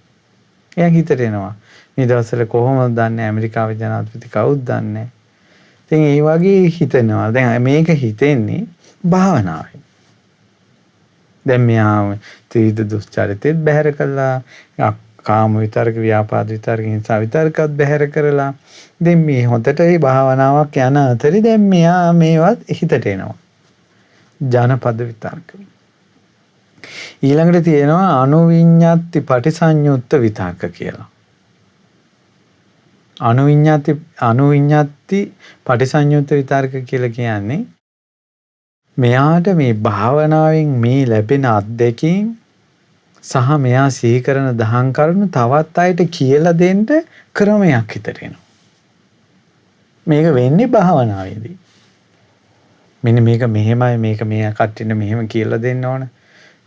එයා හිතට එනවා. මේ දවස්වල කොහොමද දන්නේ ඇමරිකාවේ ජනාධිපති කවුද දන්නේ? ඉතින් ඒ වගේ හිතනවා. දැන් මේක හිතෙන්නේ භාවනාවෙන්. දැන් මෙයා ත්‍රිවිධ දුස්චරිතෙත් බැහැර කළා. කාම විතර්ක, ව්‍යාපාද විතර්ක, හිංසා විතර්කත් බැහැර කරලා. දැන් මේ හොඳට මේ භාවනාවක් යන අතරේ දැන් මෙයා මේවත් හිතට එනවා. ජනපද විතර්ක. ඊළඟට තියෙනවා අනුවිඤ්ඤාති පටිසඤ්ඤුත්ත විතර්ක කියලා. අනුවිඤ්ඤාති පටිසඤ්ඤුත්ත විතර්ක කියලා කියන්නේ මෙයාට මේ භාවනාවෙන් මේ ලැබෙන අත්දැකීම් සහ මෙයා සිහි කරන දහම් කරුණු තවත් අයට කියලා දෙන්න ක්‍රමයක් හිතට එනවා. මේක වෙන්නේ භාවනාවේදී. මෙන්න මේක මෙහෙමයි, මේක මේ කට්ටියට මෙහෙම කියලා දෙන්න ඕන.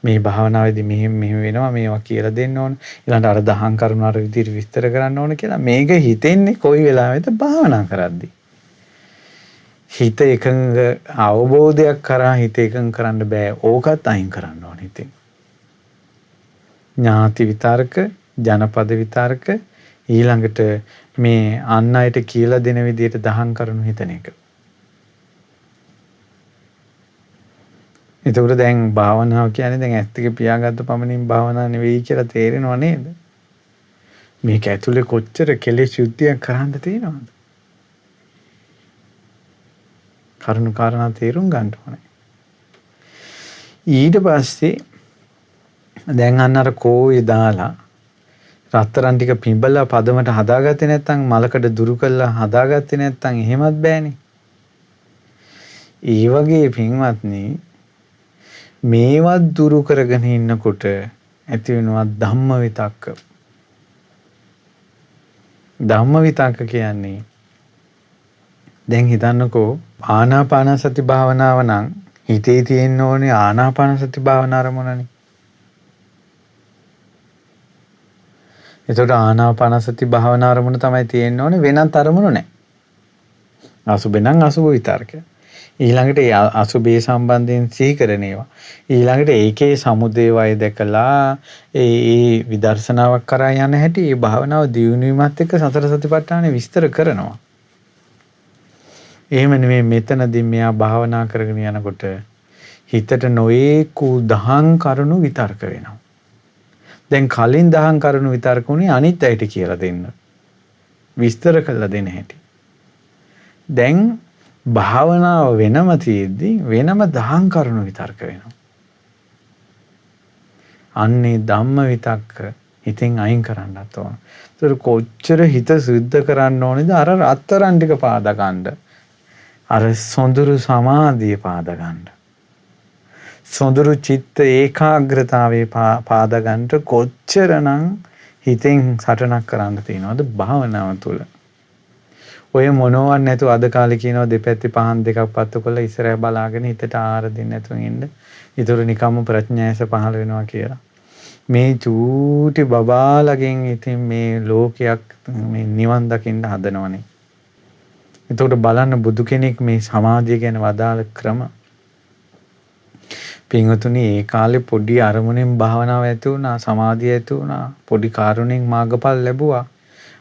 මේ භාවනාවේදී මෙහෙම වෙනවා, මේවා කියලා දෙන්න ඕන. ඊළඟට අර දහම් කරුණු අර විදිහට විස්තර කරන්න ඕන කියලා මේක හිතෙන්නේ කොයි වෙලාවෙද භාවනා කරද්දී. හිත එකඟ අවබෝධයක් කරා හිත එකඟ කරන්න බෑ. ඕකත් අයින් කරන්න ඕන හිතෙන්. ඥාති විතර්ක, ජනපද විතර්ක, ඊළඟට මේ අන් අයට කියලා දෙන විදිහට දහම් කරුණු හිතන එක. ඒතකොට දැන් භාවනාව කියන්නේ දැන් ඇස් දෙක පියාගත්ත පමණින් භාවනාව නෙවෙයි කියලා තේරෙනව නේද? මේක ඇතුලේ කොච්චර කෙලෙස් යුද්ධයක් කරන්න තියෙනවද? කරුණු කාරණා තේරුම් ගන්න ඕනේ. ඊට පස්සේ දැන් අර කෝවේ දාලා රත්තරන් ටික පිඹලා පදමට හදාගත්තේ නැත්නම් මලකඩ දුරු කළා හදාගත්තේ නැත්නම් එහෙමත් බෑනේ. ඒ වගේ පින්වත්නි මේවත් දුරු කරගෙන ඉන්නකොට ඇති වෙනවා ධම්ම විතක්ක. ධම්ම විතක්ක කියන්නේ දැන් හිතන්නකෝ ආනාපාන සති භාවනාව නම් හිතේ තියෙන්න ඕනේ ආනාපාන සති භාවනා අරමුණනේ. එතකොට ආනාපාන සති භාවනා අරමුණ තමයි තියෙන්න ඕනේ, වෙනත් අරමුණු නැහැ. අසුබේ නම් අසුබ විතරක. ඊළඟට ඒ අසුබේ සම්බන්ධයෙන් සිහි කරන ඒවා. ඊළඟට ඒකේ සමුදේ වය දැකලා ඒ විදර්ශනාවක් කරා යන හැටි ඒ භාවනාව දියුණු වීමත් එක්ක සතර සතිපට්ඨානෙ විස්තර කරනවා. එහෙම නෙමෙයි මෙතනදී මෙයා භාවනා කරගෙන යනකොට හිතට නොඒකු දහං කරුණු විතර්ක වෙනවා. දැන් කලින් දහං කරුණු විතර්ක උනේ අනිත් අයට කියලා දෙන්න. විස්තර කරලා දෙන හැටි. දැන් භාවනාව වෙනම තියෙද්දි වෙනම දහං කරුණු විතර්ක වෙනවා. අන්නේ ධම්ම විතක්ක හිතෙන් අයින් කරන්නත් ඕන. ඒතර කොච්චර හිත සුද්ධ කරන්න ඕනේද අර අත්තරන් ටික පාද ගන්න. අර සොඳුරු සමාධිය පාද ගන්න. සොඳුරු චිත්ත ඒකාග්‍රතාවේ පාද ගන්නට කොච්චරනම් හිතෙන් සටනක් කරන්න තියෙනවද භාවනාව තුළ. ඔය මොනවත් නැතුව අද කාලේ කියනවා දෙපැත්තේ පහන් දෙකක් පත්තු කරලා ඉස්සරහ බලාගෙන හිතට ආර දෙන්න නැතුව ඉන්න. ඊටු නිකම්ම ප්‍රඥායස පහළ වෙනවා කියලා. මේ චූටි බබාලගෙන් ඉතින් මේ ලෝකයක් මේ නිවන් දකින්න හදනවනේ. එතකොට බලන්න බුදු කෙනෙක් මේ සමාධිය ගැන වදාළ ක්‍රම. පින්වතුනි ඒ කාලේ පොඩි අරමුණෙන් භාවනාව ඇති වුණා, සමාධිය ඇති වුණා, පොඩි කාරුණෙන් මාර්ගඵල ලැබුවා.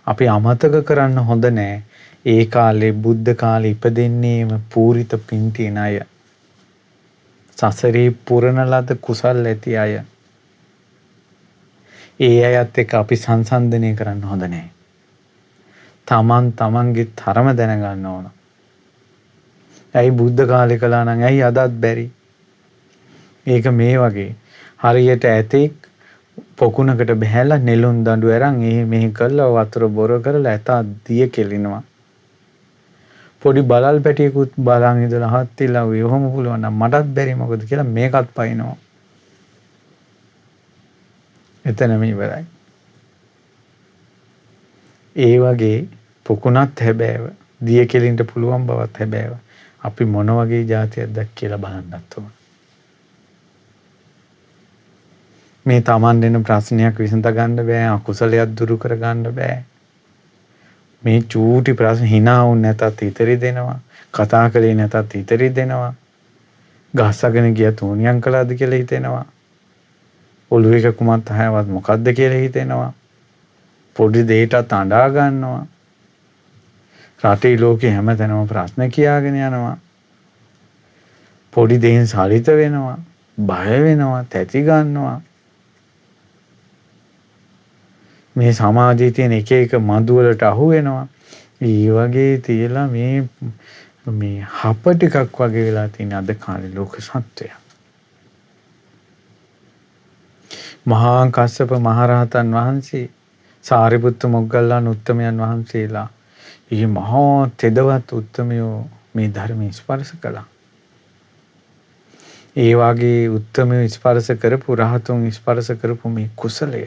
අපි අමතක කරන්න හොඳ නෑ. ඒ කාලේ බුද්ධ කාලේ ඉපදෙන්නේම පූරිත පින් තියෙන අය. සසරේ පුරන ලද කුසල් ඇති අය. ඒ අයත් එක්ක අපි සංසන්දනය කරන්න හොඳ නෑ. තමන්ගේ තරම දැනගන්න ඕන. ඇයි බුද්ධ කාලේ කළා නම් ඇයි අදත් බැරි? ඒක මේ වගේ හරියට ඇතෙක් පොකුණකට බහැලා නෙළුම් දඬු අරන් මෙහි කරලා වතුර බොර කරලා ඇතා දිය කෙලිනවා. පොඩි බලල් පැටියෙකුත් බලන් ඉඳලා හත්තිලා ඔහොම පුළුවන් නම් මටත් බැරි මොකද කියලා මේකත් පයින්නවා. එතනම ඉවරයි. ඒ වගේ පොකුණත් හැබෑව දිය කෙලින්ට පුළුවන් බවත් හැබෑව. අපි මොන වගේ જાතියක්ද කියලා බලන්නත් ඕන. මේ Taman දෙන ප්‍රශ්නයක් විසඳ ගන්න බෑ, අකුසලයක් දුරු කර ගන්න බෑ. මේ චූටි ප්‍රශ්න hina වුන් නැතත් ඉතරි දෙනවා, කතා කළේ නැතත් ඉතරි දෙනවා, ගහසගෙන ගිය තෝනියම් කළාද කියලා හිතෙනවා, ඔළුවේක කුමත් හැවත් මොකද්ද කියලා හිතෙනවා, පොඩි දෙයකට අඬා ගන්නවා, රටේ ලෝකේ හැමතැනම ප්‍රශ්න කියාගෙන යනවා, පොඩි දෙයින් සාලිත වෙනවා, බය වෙනවා, තැති ගන්නවා. මේ සමාජයේ තියෙන එක එක මදු වලට අහු වෙනවා. ඒ වගේ තියලා මේ හප ටිකක් වගේ වෙලා තියෙන අද කාලේ ලෝක සත්වය. මහා කස්සප මහරහතන් වහන්සේ, සාරිපුත්ත මොග්ගල්ලාන උත්තමයන් වහන්සේලා, මේ මහා තෙදවත් උත්තමයෝ මේ ධර්මයේ ස්පර්ශ කළා. ඒ වගේ උත්තමයෝ ස්පර්ශ කරපු රහතුන් ස්පර්ශ කරපු මේ කුසලය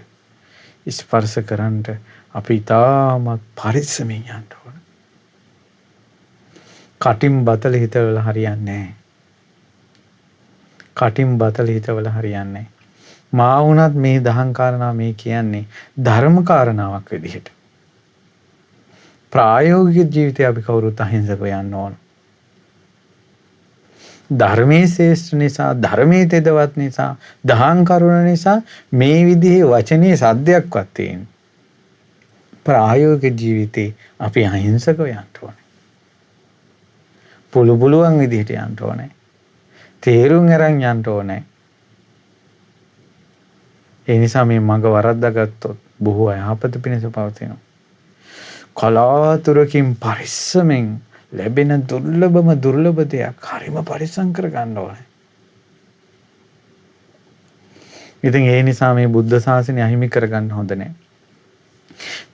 ස්පර්ශ කරන්නට අපි තාමත් පරිස්සමින් යන්න ඕන. කටින් බතල හිතවල හරියන්නේ නැහැ. කටින් බතල හිතවල හරියන්නේ නැහැ. මා වුණත් මේ දහම් කාරණා මේ කියන්නේ ධර්ම කාරණාවක් විදිහට. ප්‍රායෝගික ජීවිතය අපි කවුරුත් අහිංසකව යන්න ඕන. ධර්මයේ ශ්‍රේෂ්ඨ නිසා, ධර්මයේ තෙදවත් නිසා, දහම් කරුණ නිසා මේ විදිහේ වචනේ සද්දයක්වත් තියෙන. ප්‍රායෝගික ජීවිතේ අපි අහිංසකව යන්න ඕනේ. පුළුවන් විදිහට යන්න ඕනේ. තේරුම් අරන් යන්න ඕනේ. ඒ නිසා මේ මඟ වරද්දාගත්තොත් බොහෝ අයහපත පිණිස පවතිනවා. කලාතුරකින් පරිස්සමෙන් ලැබෙන දුර්ලභ දෙයක් හරිම පරිස්සම් කර ගන්න ඕනේ. ඉතින් ඒ නිසා මේ බුද්ධ ශාසනය අහිමි කර ගන්න හොඳ නැහැ.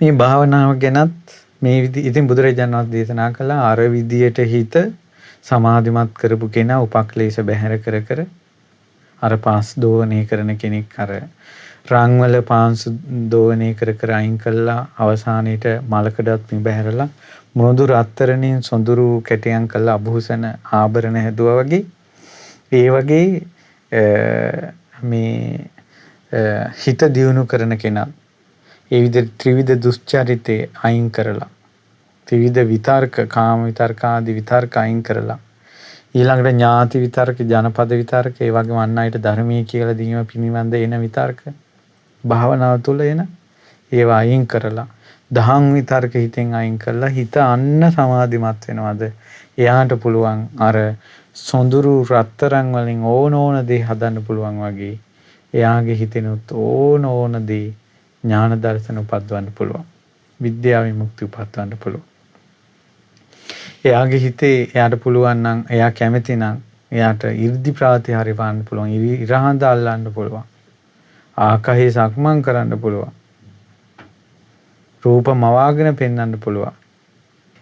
මේ භාවනාව ගැනත් මේ ඉතින් බුදුරජාණන් වහන්සේ දේශනා කළා අර විදියට හිත සමාධිමත් කරපු කෙනා උපක්ලේශ බැහැර කර කර අර පාස් දෝවණේ කරන කෙනෙක් අර රාංවල පාංශු දෝවණේ කර කර අයින් කළා අවසානයේට මලකඩත් බැහැරලා මුණුදු රත්තරණින් සොඳුරු කැටයන් කළා අභූෂණ ආභරණ හැදුවා වගේ ඒ වගේ මේ හිත දියුණු කරන කෙනා ඒ විදිහට ත්‍රිවිධ දුස්චරිතේ අයින් කරලා ත්‍රිවිධ විතර්ක කාම විතර්ක ආදී විතර්ක අයින් කරලා ඊළඟට ඥාති විතර්ක ජනපද විතර්ක ඒ වගේම අන් අයට ධර්මයේ කියලා දීම පිළිබඳ එන විතර්ක භාවනාව තුළ එන ඒවා අයින් කරලා දහම් විතර්ක හිතෙන් අයින් කරලා හිත අන්න සමාධිමත් වෙනවද එයාට පුළුවන් අර සොඳුරු රත්තරන් වලින් ඕන දේ හදන්න පුළුවන් වගේ එයාගේ හිතෙනුත් ඕන දේ ඥාන දර්ශන උපද්දවන්න පුළුවන් විද්‍යාව විමුක්ති උපද්දවන්න පුළුවන් එයාගේ හිතේ එයාට පුළුවන් නම් එයා කැමති නම් එයාට 이르දි ප්‍රාතිහාර්ය වන්න පුළුවන් ඉරහඳ අල්ලන්න පුළුවන් ආකාශයේ සක්මන් කරන්න පුළුවන් රූප මවාගෙන පෙන්වන්න පුළුවන්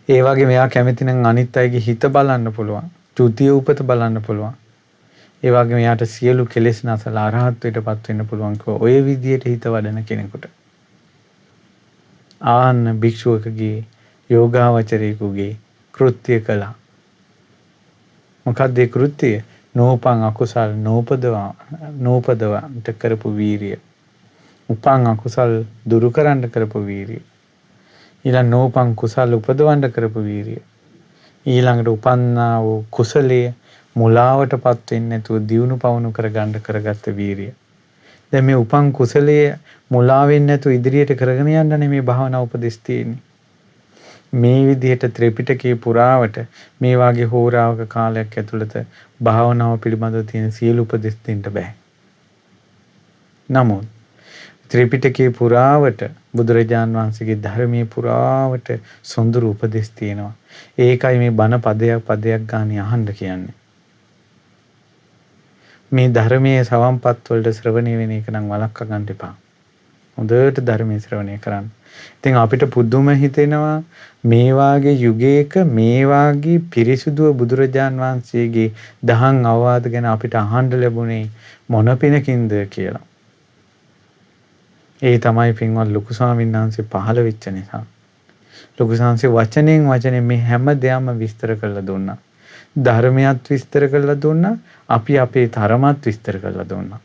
ඒ වගේ මෙයා කැමති නම් අනිත් අයගේ හිත බලන්න පුළුවන් ත්‍ෘතිය උපත බලන්න පුළුවන් ඒ වගේ මෙයාට සියලු කෙලෙස් නැසලා අරහත්ත්වයටපත් වෙන්න පුළුවන් කෝ ඔය විදියට හිත වඩන කෙනෙකුට ආන්න භික්ෂුවකගේ යෝගාවචරයෙකුගේ කෘත්‍ය කළා මොකක්ද ඒ කෘත්‍යය නෝපං අකුසල් නෝපදවන්ට කරපු වීරිය උපං අකුසල් දුරු කරන්න කරපු වීරිය ඊළඟ නෝපං කුසල් උපදවන්න කරපු වීරිය ඊළඟට උපන්නා වූ කුසලයේ මුලාවටපත් වෙන්නේ නැතුව දියුණු පවුණු කරගන්න කරගත්ත වීරිය දැන් මේ උපං කුසලයේ මුලා වෙන්නේ නැතුව ඉදිරියට කරගෙන යන්න මේ භාවනා උපදෙස් තියෙන්නේ මේ විදිහට ත්‍රිපිටකයේ පුරාවට මේ වාගේ හෝරාවක කාලයක් ඇතුළත භාවනාව පිළිබඳව තියෙන සියලු උපදෙස් දෙන්න බෑ. නමුත් ත්‍රිපිටකයේ පුරාවට බුදුරජාන් වහන්සේගේ ධර්මයේ පුරාවට සොඳුරු උපදෙස් තියෙනවා. ඒකයි මේ බණ පදයක් ගානේ අහන්න කියන්නේ. මේ ධර්මයේ සවම්පත් වලට ශ්‍රවණය වෙන එක නම් වළක්වා ගන්න එපා. හොඳට ධර්මයේ ශ්‍රවණය කරන්න. ඉතින් අපිට පුදුම හිතෙනවා මේ වාගේ යුගයක මේ වාගේ පිරිසුදුව බුදුරජාන් වහන්සේගේ දහම් අවවාද ගැන අපිට අහන්න ලැබුණේ මොන පිනකින්ද කියලා. ඒ තමයි පින්වත් ලොකු ස්වාමීන් වහන්සේ පහළ වෙච්ච නිසා. ලොකු ස්වාමීන් වචනෙන් මේ හැම දෙයක්ම විස්තර කරලා දුන්නා. ධර්මයක් විස්තර කරලා දුන්නා. අපි අපේ තරමත් විස්තර කරලා දුන්නා.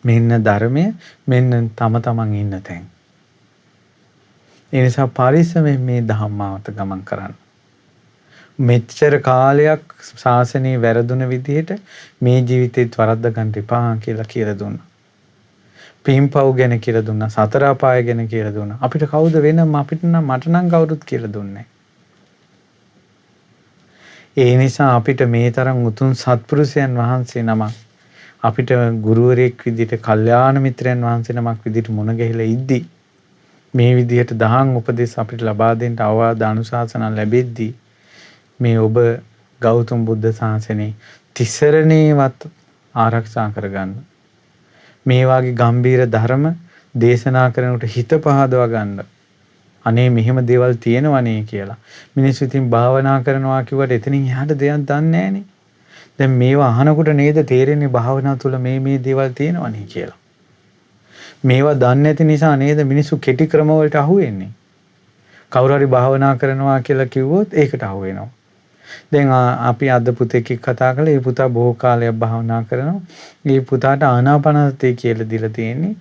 මෙන්න ධර්මය මෙන්න තමන් ඉන්න තැන්. ඒ නිසා පරිස්සමෙන් මේ ධම්මාවත ගමන් කරන්න. මෙච්චර කාලයක් ශාසනයේ වැරදුන විදිහට මේ ජීවිතේත් වරද්ද ගන්න එපා කියලා දුන්නා. පින්පව් ගැන කියලා දුන්නා. සතර අපාය ගැන කියලා දුන්නා. අපිට කවුද වෙනම මට නම් කවුරුත් කියලා දුන්නේ. ඒ නිසා අපිට මේ තරම් උතුම් සත්පුරුෂයන් වහන්සේ නමක් අපිට ගුරුවරයෙක් විදිහට කල්යාණ මිත්‍රයන් වහන්සේ නමක් විදිහට මුණ ගැහිලා ඉද්දි මේ විදිහට දහම් උපදෙස් අපිට ලබා දෙන්න අවවාද අනුශාසනා ලැබෙද්දී මේ ඔබ ගෞතම බුද්ධ ශාසනේ තිසරණේවත් ආරක්ෂා කරගන්න. මේ වාගේ ගම්බීර ධර්ම දේශනා කරනකොට හිත පහදවා ගන්න. අනේ මෙහෙම දේවල් තියෙනවනේ කියලා. මිනිස්සු ඉතින් භාවනා කරනවා කිව්වට එතනින් එහාට දෙයක් දන්නේ නැහනේ. දැන් මේවා අහනකොට නේද තේරෙන්නේ භාවනා තුළ මේ දේවල් තියෙනවනේ කියලා. මේවා දන්නේ නැති නිසා නේද මිනිස්සු කෙටි ක්‍රම වලට අහු වෙන්නේ. කවුරු හරි භාවනා කරනවා කියලා කිව්වොත් ඒකට අහු වෙනවා. දැන් අපි අද පුතෙක් කතා කළා. ඒ පුතා බොහෝ කාලයක් භාවනා කරනවා. මේ පුතාට ආනාපානසතිය කියලා දීලා තියෙන්නේ.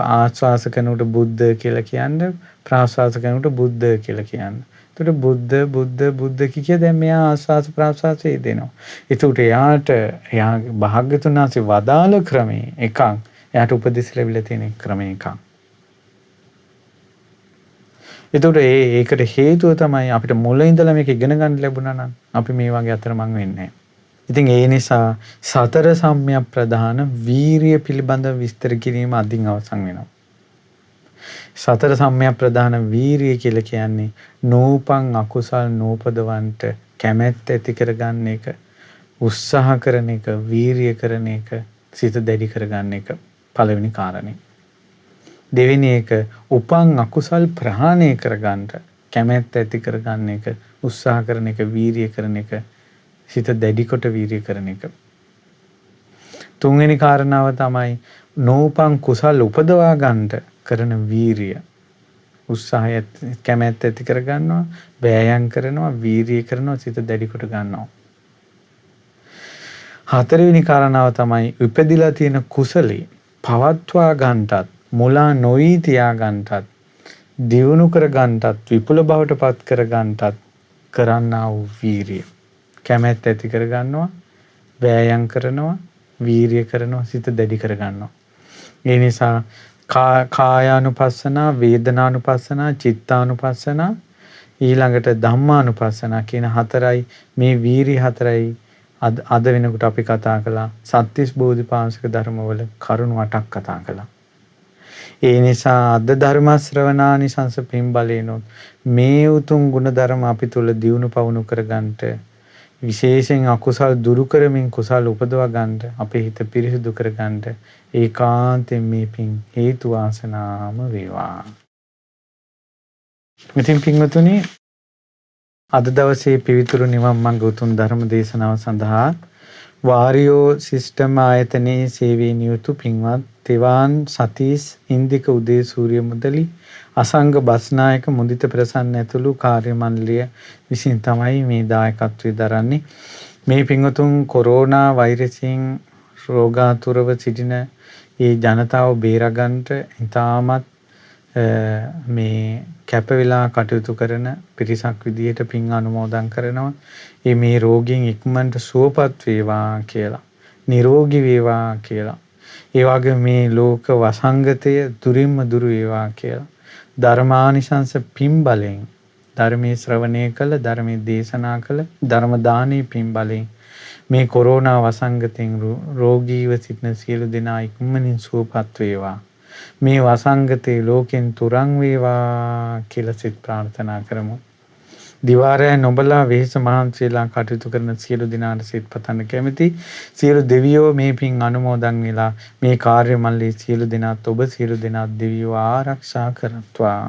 ආස්වාස කරනකොට බුද්ධ කියලා කියන්නේ ප්‍රාස්වාස කරනකොට බුද්ධ කියලා කියන්නේ. ඒකට බුද්ධ කිය දැන් මෙයා ආස්වාස ප්‍රාස්වාසයේ දෙනවා. ඒකට එයා භාග්‍යතුන් වහන්සේ වදාළ ක්‍රමේ එකක්. එයාට උපදෙස් ලැබිලා තියෙන ක්‍රමේ එකක්. ඒකට ඒකට හේතුව තමයි අපිට මුල ඉඳලා මේක ඉගෙන ගන්න ලැබුණා නම් අපි මේ වගේ අතරමං වෙන්නේ නැහැ. ඉතින් ඒ නිසා සතර සම්‍යක් ප්‍රදාන වීරිය පිළිබඳ විස්තර කිරීම අදින් අවසන් වෙනවා. සතර සම්‍යක් ප්‍රදාන වීරිය කියලා කියන්නේ නූපං අකුසල් නූපදවන්ට කැමැත්ත ඇති කරගන්න එක, උත්සාහ කරන එක, වීරිය කරන එක, සිත දැඩි කරගන්න එක පළවෙනි කාරණේ. දෙවෙනි එක උපං අකුසල් ප්‍රහාණය කරගන්න කැමැත්ත ඇති කරගන්න එක, උත්සාහ කරන එක, වීරිය කරන එක, සිත දැඩි කොට වීරිය කරන එක. තුන්වෙනි කාරණාව තමයි නෝපං කුසල් උපදවා ගන්නට කරන වීරිය. උත්සාහය කැමැත්ත ඇති කරගන්නවා, වෑයම් කරනවා, වීරිය කරනවා, සිත දැඩි කොට ගන්නවා. හතරවෙනි කාරණාව තමයි උපදිලා තියෙන කුසලේ පවත්වා ගන්නටත් මුලා නොවි තියා ගන්නටත් දියුණු කර ගන්නටත් විපුල බවට පත් කර ගන්නටත් කරන්නා වූ වීරිය. කැමැත්ත ඇති කර ගන්නවා, වෑයම් කරනවා, වීරිය කරනවා, සිත දැඩි කර ගන්නවා. ඒ නිසා කායානුපස්සනා, වේදනානුපස්සනා, චිත්තානුපස්සනා ඊළඟට ධම්මානුපස්සනා කියන හතරයි මේ වීරිය හතරයි අද වෙනකොට අපි කතා කළා සත්‍තිස් බෝධිපාශික ධර්මවල කරුණු 8ක් කතා කළා. ඒ නිසා අද ධර්ම ශ්‍රවණානිසංස පින් බලේනොත් මේ උතුම් ගුණ ධර්ම අපි තුල දියුණු පවුණු කර ගන්නට විශේෂයෙන් අකුසල් දුරු කරමින් කුසල් උපදවා ගන්නට අපේ හිත පිරිසිදු කර ගන්නට ඒකාන්තයෙන් මේ පින් හේතු වාසනාම වේවා. මෙතින් පින්වතුනි අද දවසේ පිවිතුරු නිවන් මඟ උතුම් ධර්ම දේශනාව සඳහා වාරියෝ සිස්ටම් ආයතනයේ සේවයේ නියුතු පින්වත් තෙවාන් සතීස් ඉන්දික උදේ සූර්ය මුදලි අසංග බස්නායක මුදිත ප්‍රසන්න ඇතුළු කාර්ය මණ්ඩලය විසින් තමයි මේ දායකත්වය දරන්නේ. මේ පින්වතුන් කොරෝනා වෛරසයෙන් රෝගාතුරව සිටින ඒ ජනතාව බේරගන්නට ඉතාමත් මේ කැප වෙලා කටයුතු කරන පිරිසක් විදියට පින් අනුමෝදන් කරනවා. මේ රෝගීන් ඉක්මනට සුවපත් වේවා කියලා, නිරෝගී වේවා කියලා. ඒ වගේ මේ ලෝක වසංගතය දුරින්ම දුරු වේවා කියලා. ධර්මානිසංස පින් බලෙන් ධර්මයේ ශ්‍රවණය කළ, ධර්මයේ දේශනා කළ, ධර්ම දානයේ පින් බලෙන් මේ කොරෝනා වසංගතෙන් රෝගීව සිටින සියලු දෙනා ඉක්මනින් සුවපත් වේවා. මේ වසංගතේ ලෝකෙන් තුරන් වේවා කියලා සිත ප්‍රාර්ථනා කරමු. දිවාරය නොබලා වෙහෙස මහන්සියලා කටයුතු කරන සියලු දෙනාට සිත පතන්න කැමැති. සියලු දෙවියෝ මේ පින් අනුමෝදන් වෙලා මේ කාර්ය මල්ලේ සියලු දෙනාත් ඔබ සියලු දෙනාත් දෙවියෝ ආරක්ෂා කරත්වා.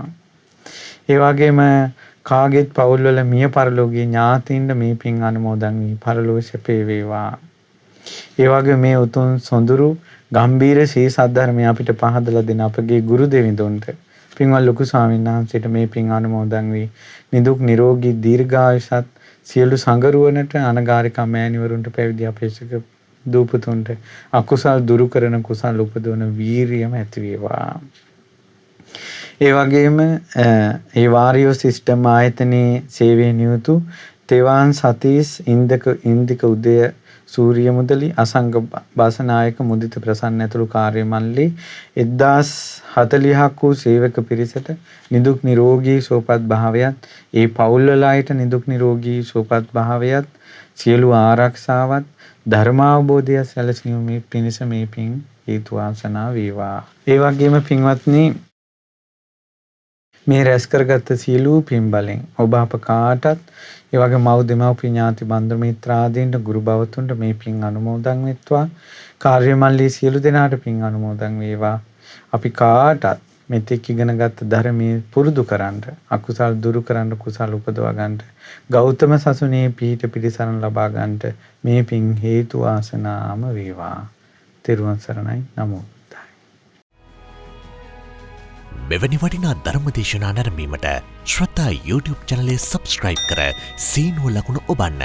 ඒ වගේම කාගෙත් පවුල්වල මිය පරලෝකීය ඥාතීන්ට මේ පින් අනුමෝදන් වී පරලෝක සැපේ වේවා. ඒ වගේ මේ උතුම් සොඳුරු ගම්බීර ශ්‍රී සද්ධර්මය අපිට පහදලා දෙන අපගේ ගුරු දෙවිඳුන්ට පින්වත් ලොකු ස්වාමීන් වහන්සේට මේ පින් අනුමෝදන් වී නිදුක් නිරෝගී දීර්ඝායුෂත් සියලු සංගරුවනට අනගාരികා මෑණිවරුන්ට පැවිදි අපේක්ෂක දූපතුන්ට අකුසල් දුරු කරන කුසල් උපදවන වීරියම ඇති වේවා. ඒ වගේම ඒ වාරියෝ සිස්ටම් ආයතනයේ සේවයේ නියුතු තෙවාන් සතීස් ඉන්දික උදය සූර්ය මුදලි අසංග බාසනායක මුදිත ප්‍රසන්න ඇතුළු කාර්ය මණ්ඩලී 1040ක් වූ සේවක පිරිසට නිදුක් නිරෝගී සුවපත් භාවයත් ඒ පවුල්වල අයට නිදුක් නිරෝගී සුවපත් භාවයත් සියලු ආරක්ෂාවත් ධර්මාවබෝධය සැලසීමේ පිණිස මේ පින් හේතු වාසනා වේවා. ඒ වගේම පින්වත්නි මේ රැස් කරගත් සියලු පින් බලෙන් ඔබ අප කාටත් ඒ වගේ මව් දෙමව්පිය ඥාති බන්ධු මිත්‍රාදීන්ට ගුරු භවතුන්ට මේ පින් අනුමෝදන් වෙත්වා. කාර්ය මණ්ඩලයේ සියලු දෙනාට පින් අනුමෝදන් වේවා. අපි කාටත් මෙතෙක් ඉගෙනගත් ධර්මයේ පුරුදු කරන්න, අකුසල් දුරු කරන්න, කුසල් උපදවා ගන්නට, ගෞතම සසුනේ පීඨ පිළිසරණ ලබා ගන්නට මේ පින් හේතු වාසනාම වේවා. තෙරුවන් සරණයි. නමෝ මෙවැනි වටිනා ධර්ම දේශනා නැරඹීමට ශ්‍රද්ධා YouTube චැනලය සබ්ස්ක්‍රයිබ් කර සීනුව ලකුණ ඔබන්න.